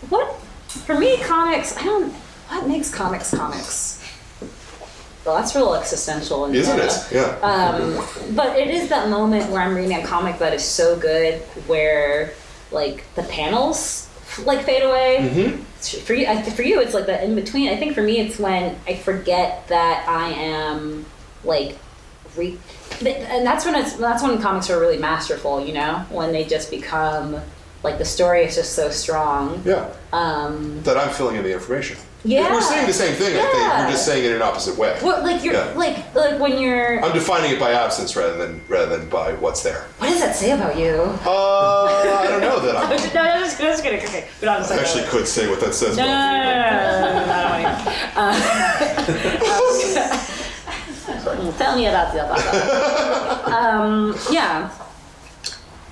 For me, comics. What makes comics? Well, that's real existential. And Isn't it? Yeah. But it is that moment where I'm reading a comic that is so good where, like, the panels, like, fade away. For you, it's like the in-between. I think for me, it's when I forget that I am, like, and that's when comics are really masterful, when they just become, like, the story is just so strong. Yeah. That I'm filling in the information. Yeah. We're saying the same thing, I think. We're just saying it in an opposite way. Well, like you're like when you're. I'm defining it by absence rather than by what's there. What does that say about you? I don't know that I'm. No, just kidding. Okay, but I'm I actually could say what that says. No. Tell me about the Yeah.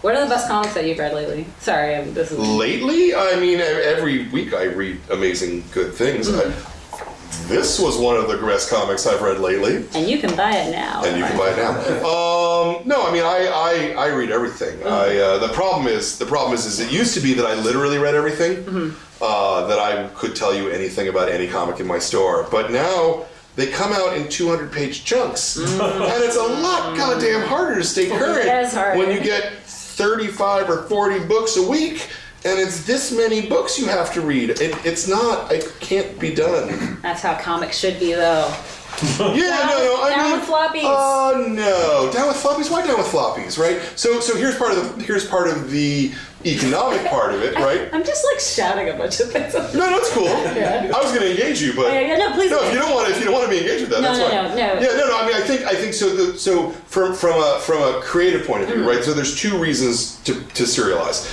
What are the best comics that you've read lately? Sorry, this is... Lately? Every week I read amazing good things. This was one of the best comics I've read lately. And you can buy it now. No, I read everything. The problem is it used to be that I literally read everything, that I could tell you anything about any comic in my store. But now... they come out in 200-page chunks, and it's a lot goddamn harder to stay current when you get 35 or 40 books a week, and it's this many books you have to read. It can't be done. That's how comics should be, though. Down with floppies. Oh no, down with floppies. Why down with floppies, right? So here's part of the economic part of it, right? I'm just like shouting a bunch of things. No, it's cool. Yeah. I was going to engage you, but No, please. no, if you don't want to be engaged with that, that's fine. No. Yeah, no. I mean, I think so. So from a creative point of view, right? So there's two reasons to serialize.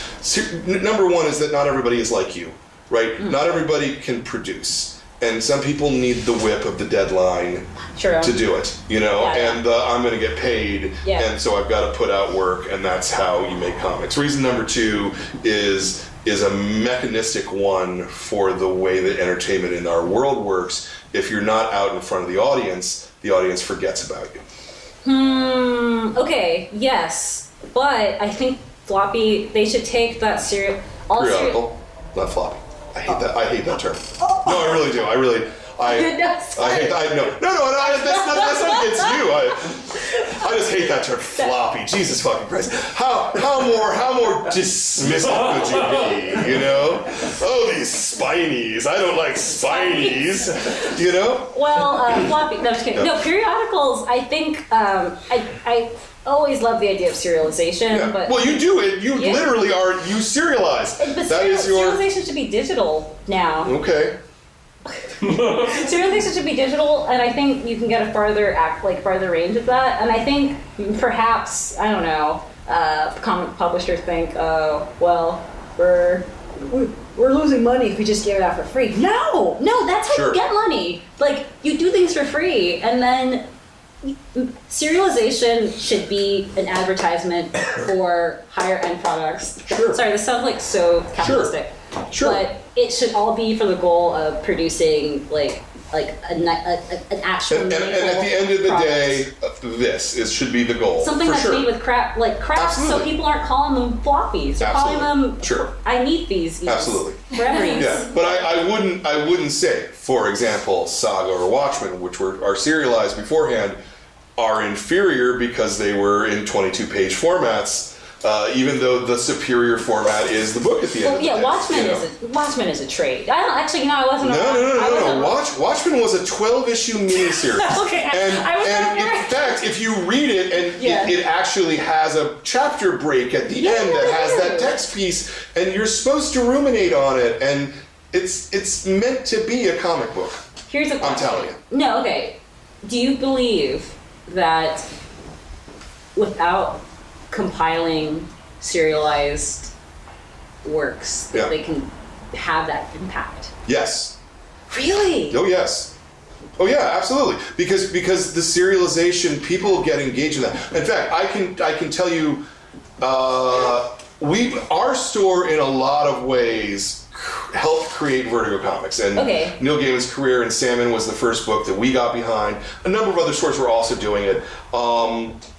Number one is that not everybody is like you, right? Not everybody can produce, and some people need the whip of the deadline to do it, and I'm going to get paid, and so I've got to put out work, and that's how you make comics. Reason number two is a mechanistic one for the way that entertainment in our world works. If you're not out in front of the audience forgets about you. Okay, yes, but I think floppy, they should take that Periodical, not floppy. I hate that. I hate that term. No, I really do. I hate. That's not against you. I just hate that term, floppy. Jesus fucking Christ. How more dismissive could you be? Oh, these spinies. I don't like spinies. Well, floppy. No, I'm just kidding. No, periodicals. I think I always love the idea of serialization. Yeah. But well, you do it. You literally are. You serialize. But That is your serialization should be digital now. Okay. Serialization should be digital, and I think you can get a farther range of that. And I think perhaps, I don't know, comic publishers think, well, we're losing money if we just give it out for free. No, that's how you get money. Like, you do things for free, and then serialization should be an advertisement for higher end products. Sure. Sorry, this sounds like so capitalistic. Sure. But it should all be for the goal of producing like an actual and at the end of the product. day, it should be the goal. Something that's made with crafts, so people aren't calling them floppies. They're calling them. Sure. I need these. Absolutely. Forever use. Yeah, but I wouldn't say, for example, Saga or Watchmen, which are serialized beforehand, are inferior because they were in 22-page formats. Even though the superior format is the book at the end of the day. Watchmen is a trade. I wasn't. No. Watchmen was a 12-issue miniseries. Okay, and in fact, if you read it, it actually has a chapter break at the end that has that text piece, and you're supposed to ruminate on it, and it's meant to be a comic book. Here's a question. I'm telling you. No, okay. Do you believe that without compiling serialized works that they can have that impact? Yes. Really? Oh yes. Oh yeah, absolutely. Because the serialization, people get engaged in that. In fact, I can tell you, our store in a lot of ways helped create Vertigo Comics, and Neil Gaiman's career in Salmon was the first book that we got behind. A number of other stores were also doing it.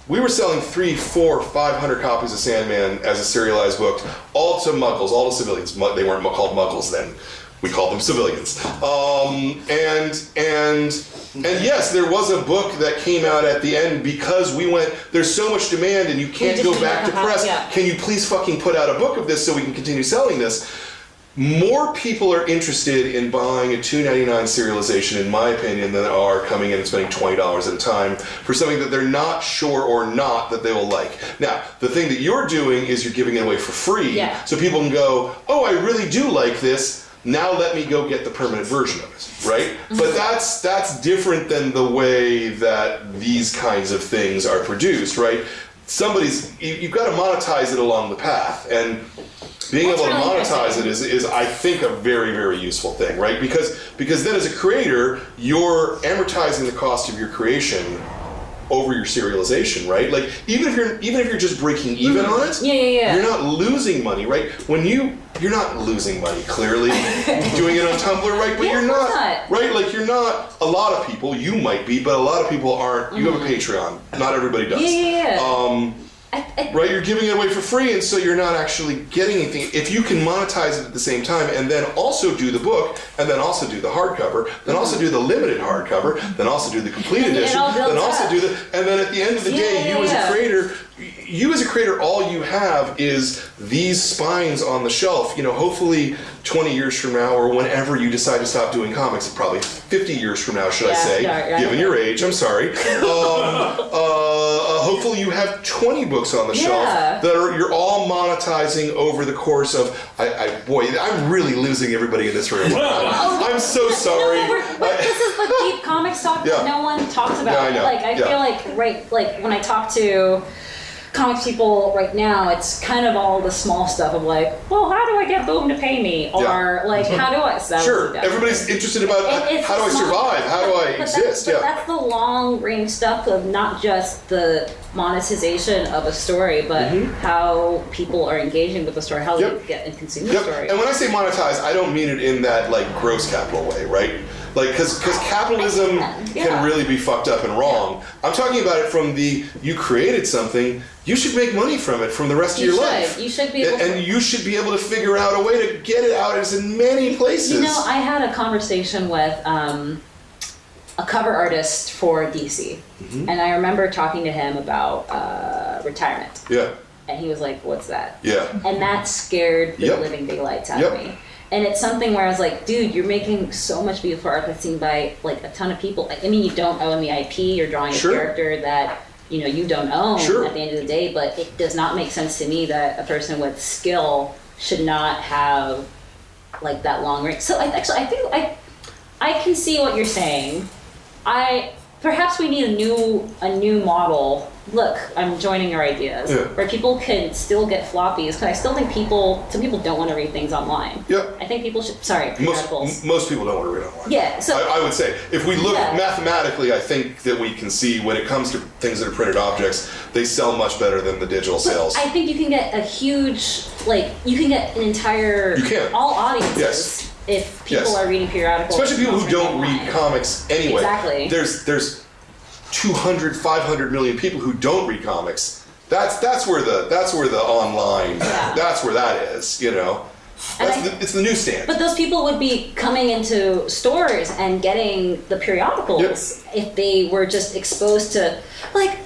We were selling 300, 400, 500 copies of Sandman as a serialized book, all to muggles, all to civilians. They weren't called muggles then. We called them civilians. And yes, there was a book that came out at the end because we went, there's so much demand and you can't go back to press. Can you please fucking put out a book of this so we can continue selling this? More people are interested in buying a $2.99 serialization, in my opinion, than are coming in and spending $20 at a time for something that they're not sure or not that they will like. Now, the thing that you're doing is you're giving it away for free, so people can go, oh, I really do like this. Now let me go get the permanent version of it, right? Mm-hmm. But that's different than the way that these kinds of things are produced, right? You've got to monetize it along the path, and being able to monetize it is I think a very, very useful thing, right? Because then as a creator, you're amortizing the cost of your creation over your serialization, right? Like even if you're just breaking even on it, you're not losing money, right? When you're not losing money, clearly doing it on Tumblr, right? But you're not, right? Like you're not. A lot of people, you might be, but a lot of people aren't. You have a Patreon. Not everybody does. right? You're giving it away for free, and so you're not actually getting anything. If you can monetize it at the same time, and then also do the book, and then also do the hardcover, then also do the limited hardcover, then also do the complete edition, then also do the, and then at the end of the day, you as a creator, all you have is these spines on the shelf. You know, hopefully 20 years from now, or whenever you decide to stop doing comics, probably 50 years from now, should I say, given your age, I'm sorry. Hopefully you have 20 books on the shelf that you're all monetizing over the course of, boy, I'm really losing everybody in this room. I'm so sorry. But this is the deep comics talk that no one talks about. I know. Like, I feel like when I talk to comics people right now, it's kind of all the small stuff of like, well, how do I get Boom to pay me? Or like, how do I... Sure, everybody's interested about how do I survive? How do I exist? That's the long range stuff of not just the monetization of a story, but how people are engaging with the story, how they get and consume the story. And when I say monetize, I don't mean it in that like gross capital way, right? Like, because capitalism can really be fucked up and wrong. I'm talking about it from the, you created something, you should make money from it from the rest of your life. You should be able and you should be able to figure out a way to get it out as in many places. You know, I had a conversation with a cover artist for DC, and I remember talking to him about retirement. Yeah. And he was like, "What's that?" Yeah. And that scared the living daylights out of me. And it's something where I was like, dude, you're making so much beautiful art that's seen by like a ton of people. I mean, you don't own the IP, you're drawing a character that, you know, you don't own at the end of the day, but it does not make sense to me that a person with skill should not have like that long range. So I think I can see what you're saying. Perhaps we need a new model. Look, I'm joining your ideas where people can still get floppies. Because I still think some people don't want to read things online. Yeah. I think people should. Sorry, most people don't want to read online. Yeah. So I would say if we look mathematically, I think that we can see when it comes to things that are printed objects, they sell much better than the digital sales. I think you can get a huge you can get an entire all audiences. Yes. If people are reading periodicals. Especially people who don't read comics anyway. Exactly. There's 200, 500 million people who don't read comics. That's where the online, that's where that is, you know. It's the newsstand. But those people would be coming into stores and getting the periodicals if they were just exposed to, like,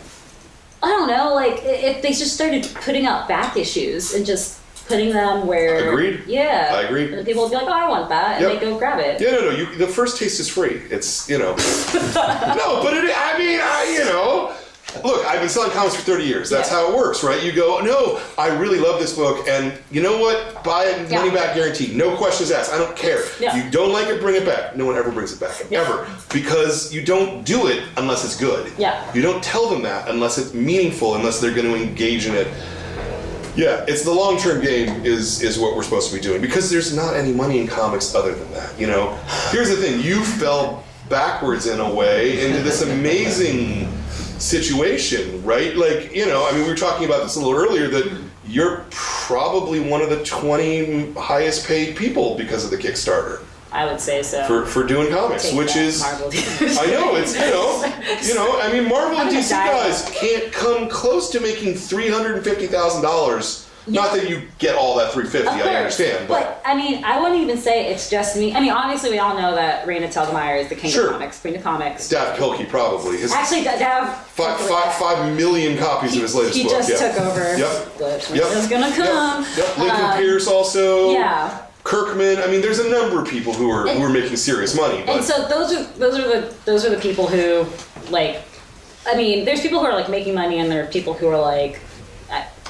I don't know, like if they just started putting out back issues and just putting them where... Agreed. Yeah. I agree. And people would be like, oh, I want that, and they go grab it. Yeah, no, the first taste is free. It's, you know... No, but you know... Look, I've been selling comics for 30 years. That's how it works, right? You go, no, I really love this book, and you know what? Buy it, money back guaranteed. No questions asked. I don't care. Yeah. You don't like it, bring it back. No one ever brings it back, ever. Because you don't do it unless it's good. Yeah. You don't tell them that unless it's meaningful, unless they're going to engage in it. Yeah, it's the long-term game is what we're supposed to be doing, because there's not any money in comics other than that, you know? Here's the thing, you fell backwards in a way into this amazing situation, right? Like, you know, I mean, we were talking about this a little earlier, that you're probably one of the 20 highest paid people because of the Kickstarter. I would say so. For doing comics, which is, Marvel. I know, it's, you know, I mean, Marvel and DC guys can't come close to making $350,000. Not that you get all that $350, I understand. But I mean, I wouldn't even say it's just me. I mean, obviously we all know that Raina Telgemeier is the king of comics, queen of comics. Dav Pilkey probably. Actually, Dav... 5 million copies of his latest book. He just took over. Yep. It's gonna come. Yep. Lincoln Pierce also. Yeah. Kirkman. I mean, there's a number of people who are making serious money. But. And so those are the people who, like, I mean, there's people who are like making money, and there are people who are like,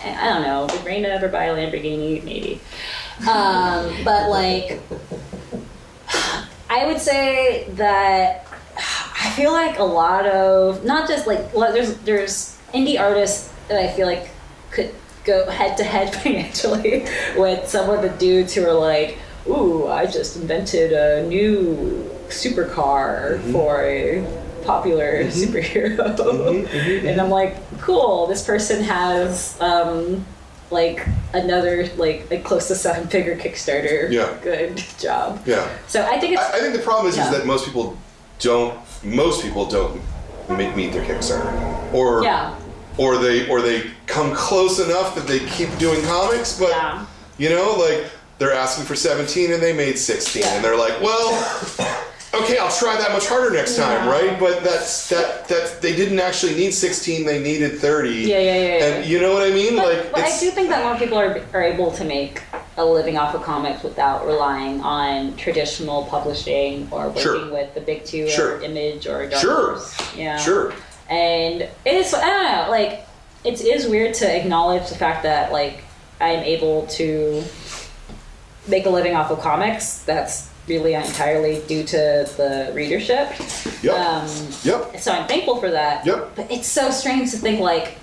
I don't know, did Raina ever buy a Lamborghini? Maybe. But like, I would say that I feel like a lot of, not just like, there's indie artists that I feel like could go head to head financially with some of the dudes who are like, ooh, I just invented a new supercar for a popular superhero. And I'm like, cool, this person has like another like close to 7-figure Kickstarter. Yeah. Good job. Yeah. So I think I think the problem is that most people don't meet their Kickstarter. Or or they come close enough that they keep doing comics, but Yeah. you know, like they're asking for 17 and they made 16, and they're like, well, okay, I'll try that much harder next time, right? But that's they didn't actually need 16; they needed 30. Yeah. And you know what I mean? But I do think that more people are able to make a living off of comics without relying on traditional publishing or working with the big two or Image or Dark Horse. Yeah. Sure. And it's, I don't know, like, it is weird to acknowledge the fact that, like, I'm able to make a living off of comics. That's really entirely due to the readership. Yep. So I'm thankful for that. Yep. But it's so strange to think, like...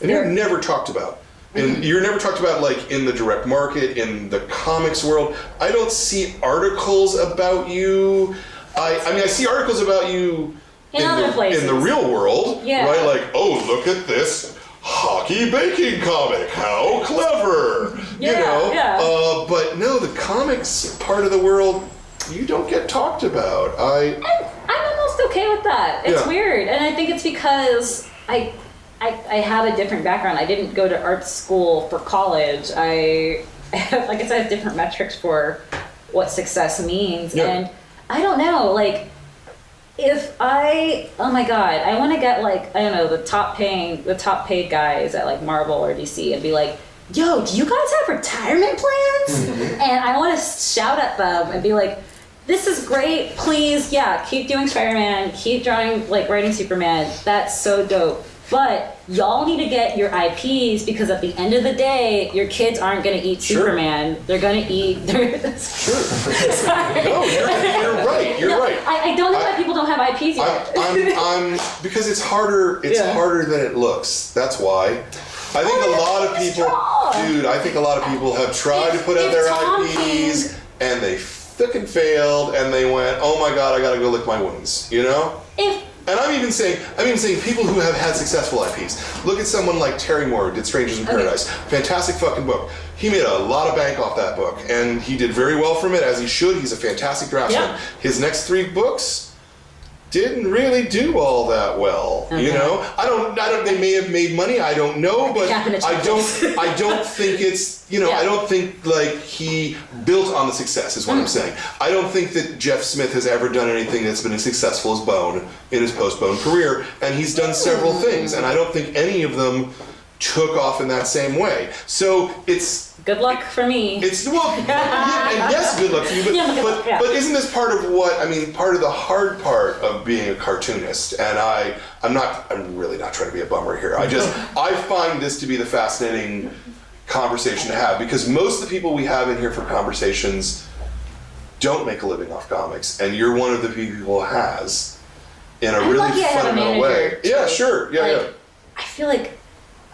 And you're never talked about. And you're never talked about, like, in the direct market, in the comics world. I don't see articles about you. I mean, I see articles about you in other places. In the real world. Yeah. Right? Like, oh, look at this hockey baking comic. How clever. Yeah, you know? yeah. But no, the comics part of the world, you don't get talked about. I'm almost okay with that. It's weird. And I think it's because I have a different background. I didn't go to art school for college. I have, like I said, different metrics for what success means. Yeah. And I don't know, like, if oh my God, I want to get, like, I don't know, the top paid guys at, like, Marvel or DC and be like, yo, do you guys have retirement plans? And I want to shout at them and be like, this is great, please, keep doing Spider-Man, keep drawing, like, writing Superman, that's so dope. But y'all need to get your IPs, because at the end of the day, your kids aren't going to eat Superman. They're going to eat... Sorry. No, you're right. You're right. I don't know why people don't have IPs yet. I'm because it's harder. It's harder than it looks. That's why. I think a lot of people, dude. I think a lot of people have tried to put out their IPs, and they fucking failed, and they went, "Oh my God, I gotta go lick my wounds." You know. And I'm even saying people who have had successful IPs. Look at someone like Terry Moore, who did Strangers in Paradise. Fantastic fucking book. He made a lot of bank off that book, and he did very well from it, as he should. He's a fantastic draftsman. Yeah. His next 3 books didn't really do all that well. You know, I don't. They may have made money. I don't know, but I don't think it's. You know, I don't think, like, he built on the success, is what I'm saying. I don't think that Jeff Smith has ever done anything that's been as successful as Bone in his post-Bone career, and he's done several things, and I don't think any of them took off in that same way. So it's... Good luck for me. It's, well, and yes, good luck for you, but isn't this part of part of the hard part of being a cartoonist? And I'm really not trying to be a bummer here. I find this to be the fascinating conversation to have, because most of the people we have in here for conversations don't make a living off comics, and you're one of the people who has, in a really fundamental way. Yeah, sure. Yeah. I feel like,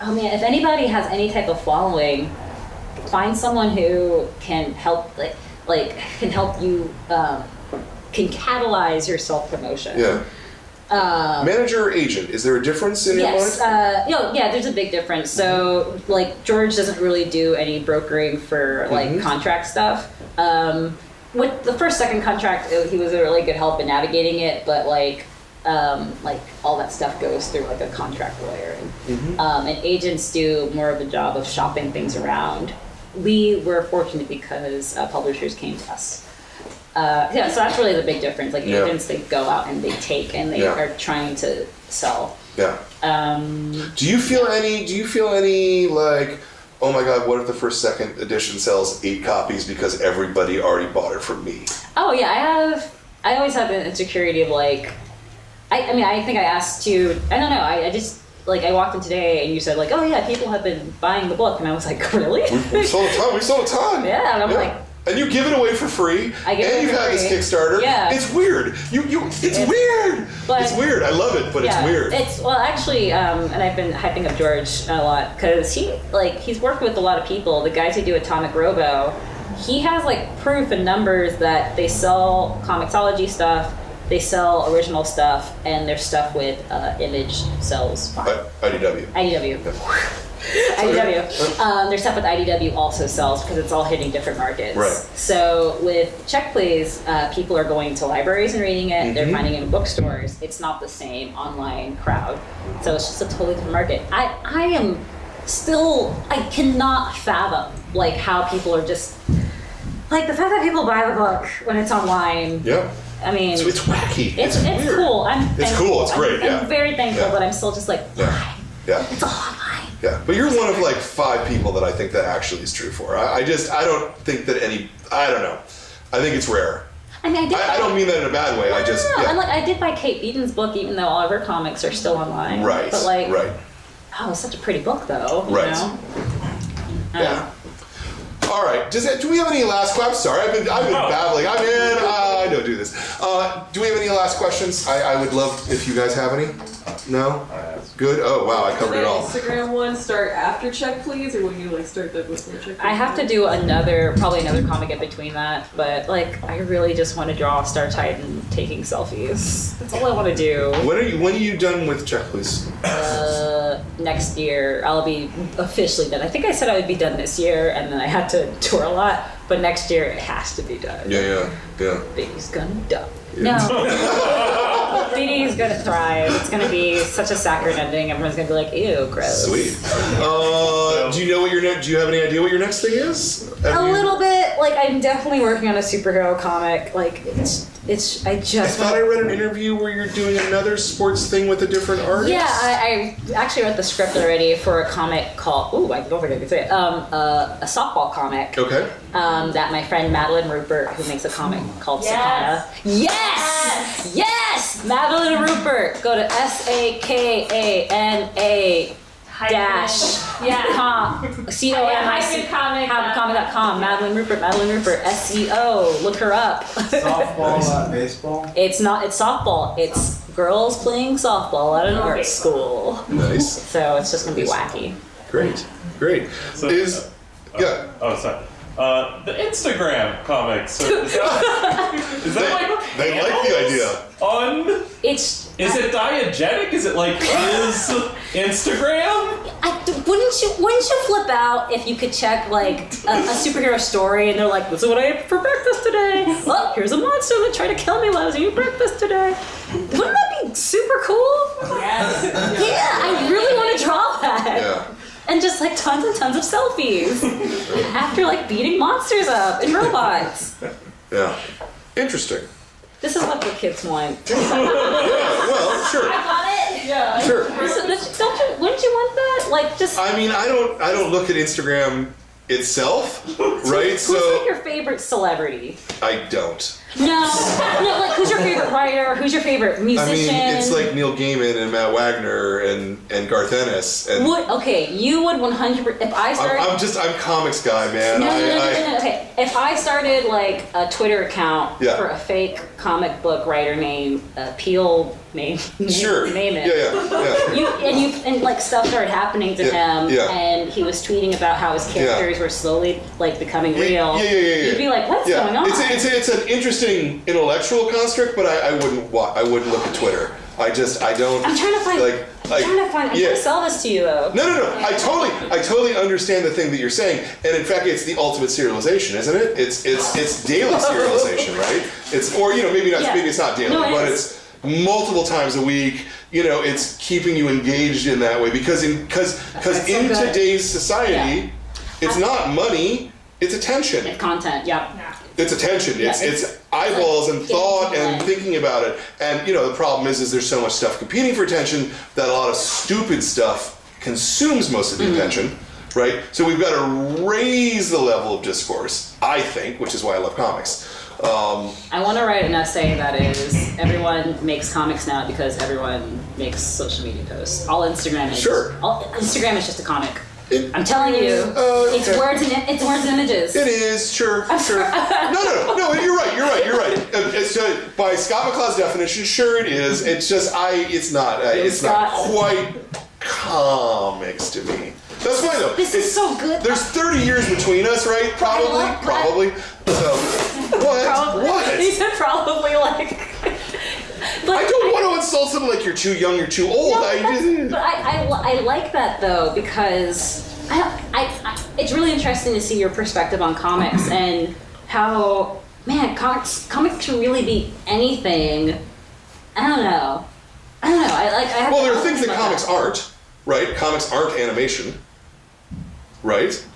oh man, if anybody has any type of following, find someone who can help, can help you, can catalyze your self-promotion. Yeah. Manager or agent, is there a difference in your mind? Yes, there's a big difference. So, like, George doesn't really do any brokering for, like, contract stuff. With the second contract, he was a really good help in navigating it, but, like, all that stuff goes through, like, a contract lawyer. And agents do more of a job of shopping things around. We were fortunate because publishers came to us. So that's really the big difference. Like, agents, they go out and they take, and they are trying to sell. Yeah. Do you feel any like, oh my God, what if the second edition sells 8 copies because everybody already bought it from me? Oh yeah, I always have the insecurity of, like, I think I asked you, I don't know, I just, like, I walked in today and you said, like, oh yeah, people have been buying the book, and I was like, really? We sold a ton. Yeah, and I'm like, and you give it away for free. I give and it you've for had free. this Kickstarter. Yeah. It's weird. It's weird. But, it's weird. I love it, but it's weird. Actually, and I've been hyping up George a lot, because he's worked with a lot of people. The guys who do Atomic Robo, he has, like, proof and numbers that they sell Comixology stuff, they sell original stuff, and their stuff with Image sells fine. IDW. IDW. Their stuff with IDW also sells because it's all hitting different markets. Right. So with Check Please, people are going to libraries and reading it. They're finding it in bookstores. It's not the same online crowd. So it's just a totally different market. I am still, I cannot fathom like how people are just, like the fact that people buy the book when it's online. Yeah. I mean, It's wacky. it's weird. cool. It's cool. It's great. I'm very thankful, Yeah. but I'm still just like, why? Yeah. It's all online. Yeah, but you're one of like 5 people that I think that actually is true for. I don't think that I don't know. I think it's rare. I mean, I don't mean that in a bad way. I just, And like, I did buy Kate Beaton's book, even though all of her comics are still online. Right, But like, right. oh, it's such a pretty book, though. You Right. know? Yeah. All right. Do we have any last questions? Sorry, I've been babbling. I don't do this. Do we have any last questions? I would love if you guys have any. No? Good. Oh wow, I covered it all. Instagram one start after Check Please, or will you like start that before Check Please? I have to do probably another comic in between that, but like, I really just want to draw Star Titan taking selfies. That's all I want to do. When are you done with Check Please? Next year, I'll be officially done. I think I said I would be done this year, and then I had to tour a lot, but next year it has to be done. Yeah. Baby's gonna die. No. Baby's gonna thrive. It's gonna be such a saccharine ending. Everyone's gonna be like, ew, gross. Sweet. Do you know what your do you have any idea what your next thing is? A little bit. Like, I'm definitely working on a superhero comic. Like, I I just thought I read an interview where you're doing another sports thing with a different artist. Yeah, I actually wrote the script already for a comic called, I don't think I can say it, a softball comic. Okay. That my friend Madeline Rupert, who makes a comic called Sakana. Yes! Madeline Rupert. Go to SAKANA dash comic.com. Madeline Rupert, SEO. Look her up. Softball, baseball. It's softball. It's girls playing softball at an art school. Nice. So it's just gonna be wacky. Great. So, Yeah. Oh, sorry. The Instagram comics. Is that like They like the idea. Is it diegetic? Is it like is Instagram? Wouldn't you flip out if you could check like a superhero story and they're like, this is what I ate for breakfast today. Oh, here's a monster that tried to kill me while I was eating breakfast today. Wouldn't that be super cool? Yes. Yeah, I really want to draw that. Yeah. And just like tons and tons of selfies after like beating monsters up and robots. Yeah. Interesting. This is what the kids want. Yeah. Well, sure. I got it. Yeah. Sure. Wouldn't you want that? Like, just. I mean, I don't look at Instagram itself, right? Who's like your favorite celebrity? I don't. No, like who's your favorite writer? Who's your favorite I musician? mean, it's like Neil Gaiman and Matt Wagner and Garth Ennis. And you would 100%. If I started, I'm comics guy, man. No. Okay, if I started like a Twitter account Yeah. for a fake comic book writer named Peel, name it. Yeah. And like stuff started happening to him, yeah. and he was tweeting about how his characters were slowly like becoming real. Yeah. You'd be like, what's going on? It's an interesting intellectual construct, but I wouldn't look at Twitter. I don't. I'm trying to find. I'm trying to sell this to you though. No. I totally understand the thing that you're saying, and in fact, it's the ultimate serialization, isn't it? It's daily serialization, right? Maybe it's not daily, but it's multiple times a week. It's keeping you engaged in that way because in today's society, it's not money, it's attention. It's content. Yeah. It's attention. It's eyeballs and thought and thinking about it. And the problem is there's so much stuff competing for attention that a lot of stupid stuff consumes most of the attention, right? So we've got to raise the level of discourse, I think, which is why I love comics. I want to write an essay that is everyone makes comics now because everyone makes social media posts. All Instagram is. Sure. Instagram is just a comic. I'm telling you, it's words and images. It is, sure. No, you're right. It's by Scott McCloud's definition, sure it is. It's just it's not quite comics to me. That's fine though. This is so good. There's 30 years between us, right? Probably. So what? Probably. What? He said probably like. I don't want to insult someone like you're too young, you're too old. No, I like that though because it's really interesting to see your perspective on comics and how comics can really be anything. I don't know. Well, there are things that comics aren't, right? Comics aren't animation, right?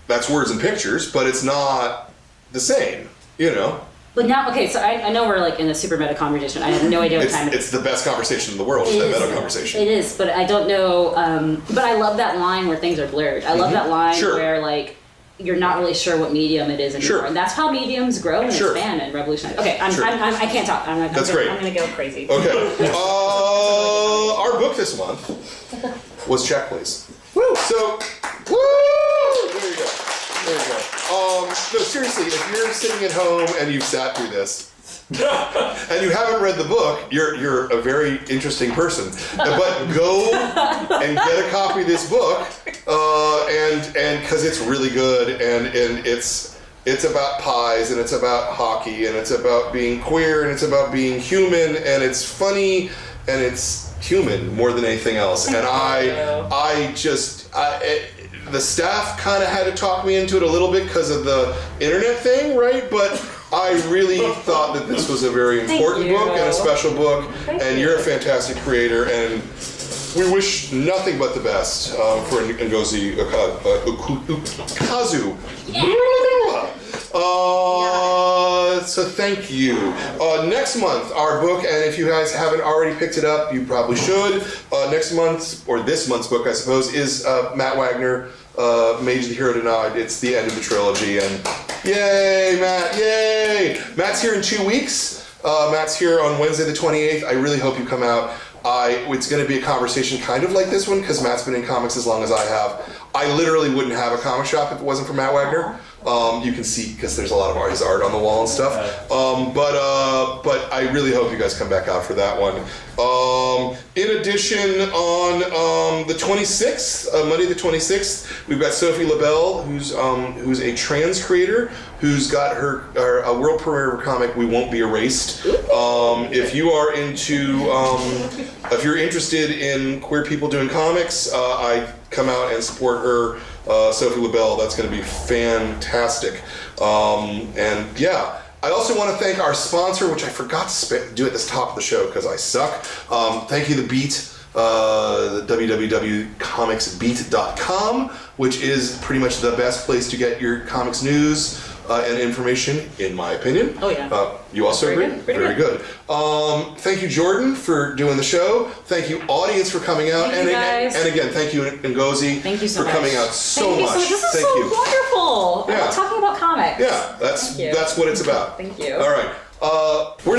That's words and pictures, but it's not the same, you know? But now, okay, so I know we're like in a super meta conversation. I have no idea what time it is. It's the best conversation in the world, is that meta conversation. It is, but I don't know. But I love that line where things are blurred. I love that line where like you're not really sure what medium it is anymore, and that's how mediums grow and expand and revolutionize. Okay, I can't talk. That's great. I'm gonna go crazy. Okay, our book this month was Check Please. Woo! So, woo! There you go. There you go. No, seriously, if you're sitting at home and you've sat through this, and you haven't read the book, you're a very interesting person. But go and get a copy of this book, and because it's really good, and it's about pies, and it's about hockey, and it's about being queer, and it's about being human, and it's funny, and it's human more than anything else. And the staff kind of had to talk me into it a little bit because of the internet thing, right? But I really thought that this was a very important book and a special book, and you're a fantastic creator, and we wish nothing but the best for Ngozi Ukazu. So thank you. Next month, our book, and if you guys haven't already picked it up, you probably should. Next month's, or this month's book, I suppose, is Matt Wagner, Mage the Hero Denied. It's the end of the trilogy, and yay, Matt, yay! Matt's here in 2 weeks. Matt's here on Wednesday the 28th. I really hope you come out. It's going to be a conversation kind of like this one, because Matt's been in comics as long as I have. I literally wouldn't have a comic shop if it wasn't for Matt Wagner. You can see, because there's a lot of his art on the wall and stuff. But I really hope you guys come back out for that one. In addition, on the 26th, Monday the 26th, we've got Sophie LaBelle, who's a trans creator, who's got her a world premiere of her comic, We Won't Be Erased. If you are if you're interested in queer people doing comics, I come out and support her, Sophie LaBelle. That's going to be fantastic. And yeah, I also want to thank our sponsor, which I forgot to do at the top of the show because I suck. Thank you, The Beat, www.comicsbeat.com, which is pretty much the best place to get your comics news and information, in my opinion. Oh yeah. You also agree? Very good. Thank you, Jordan, for doing the show. Thank you, audience, for coming out. Thank you guys. And again, thank you, Ngozi, for coming out so much. This is so wonderful. Yeah. Talking about comics. Yeah, that's what it's about. Thank you. All right. We're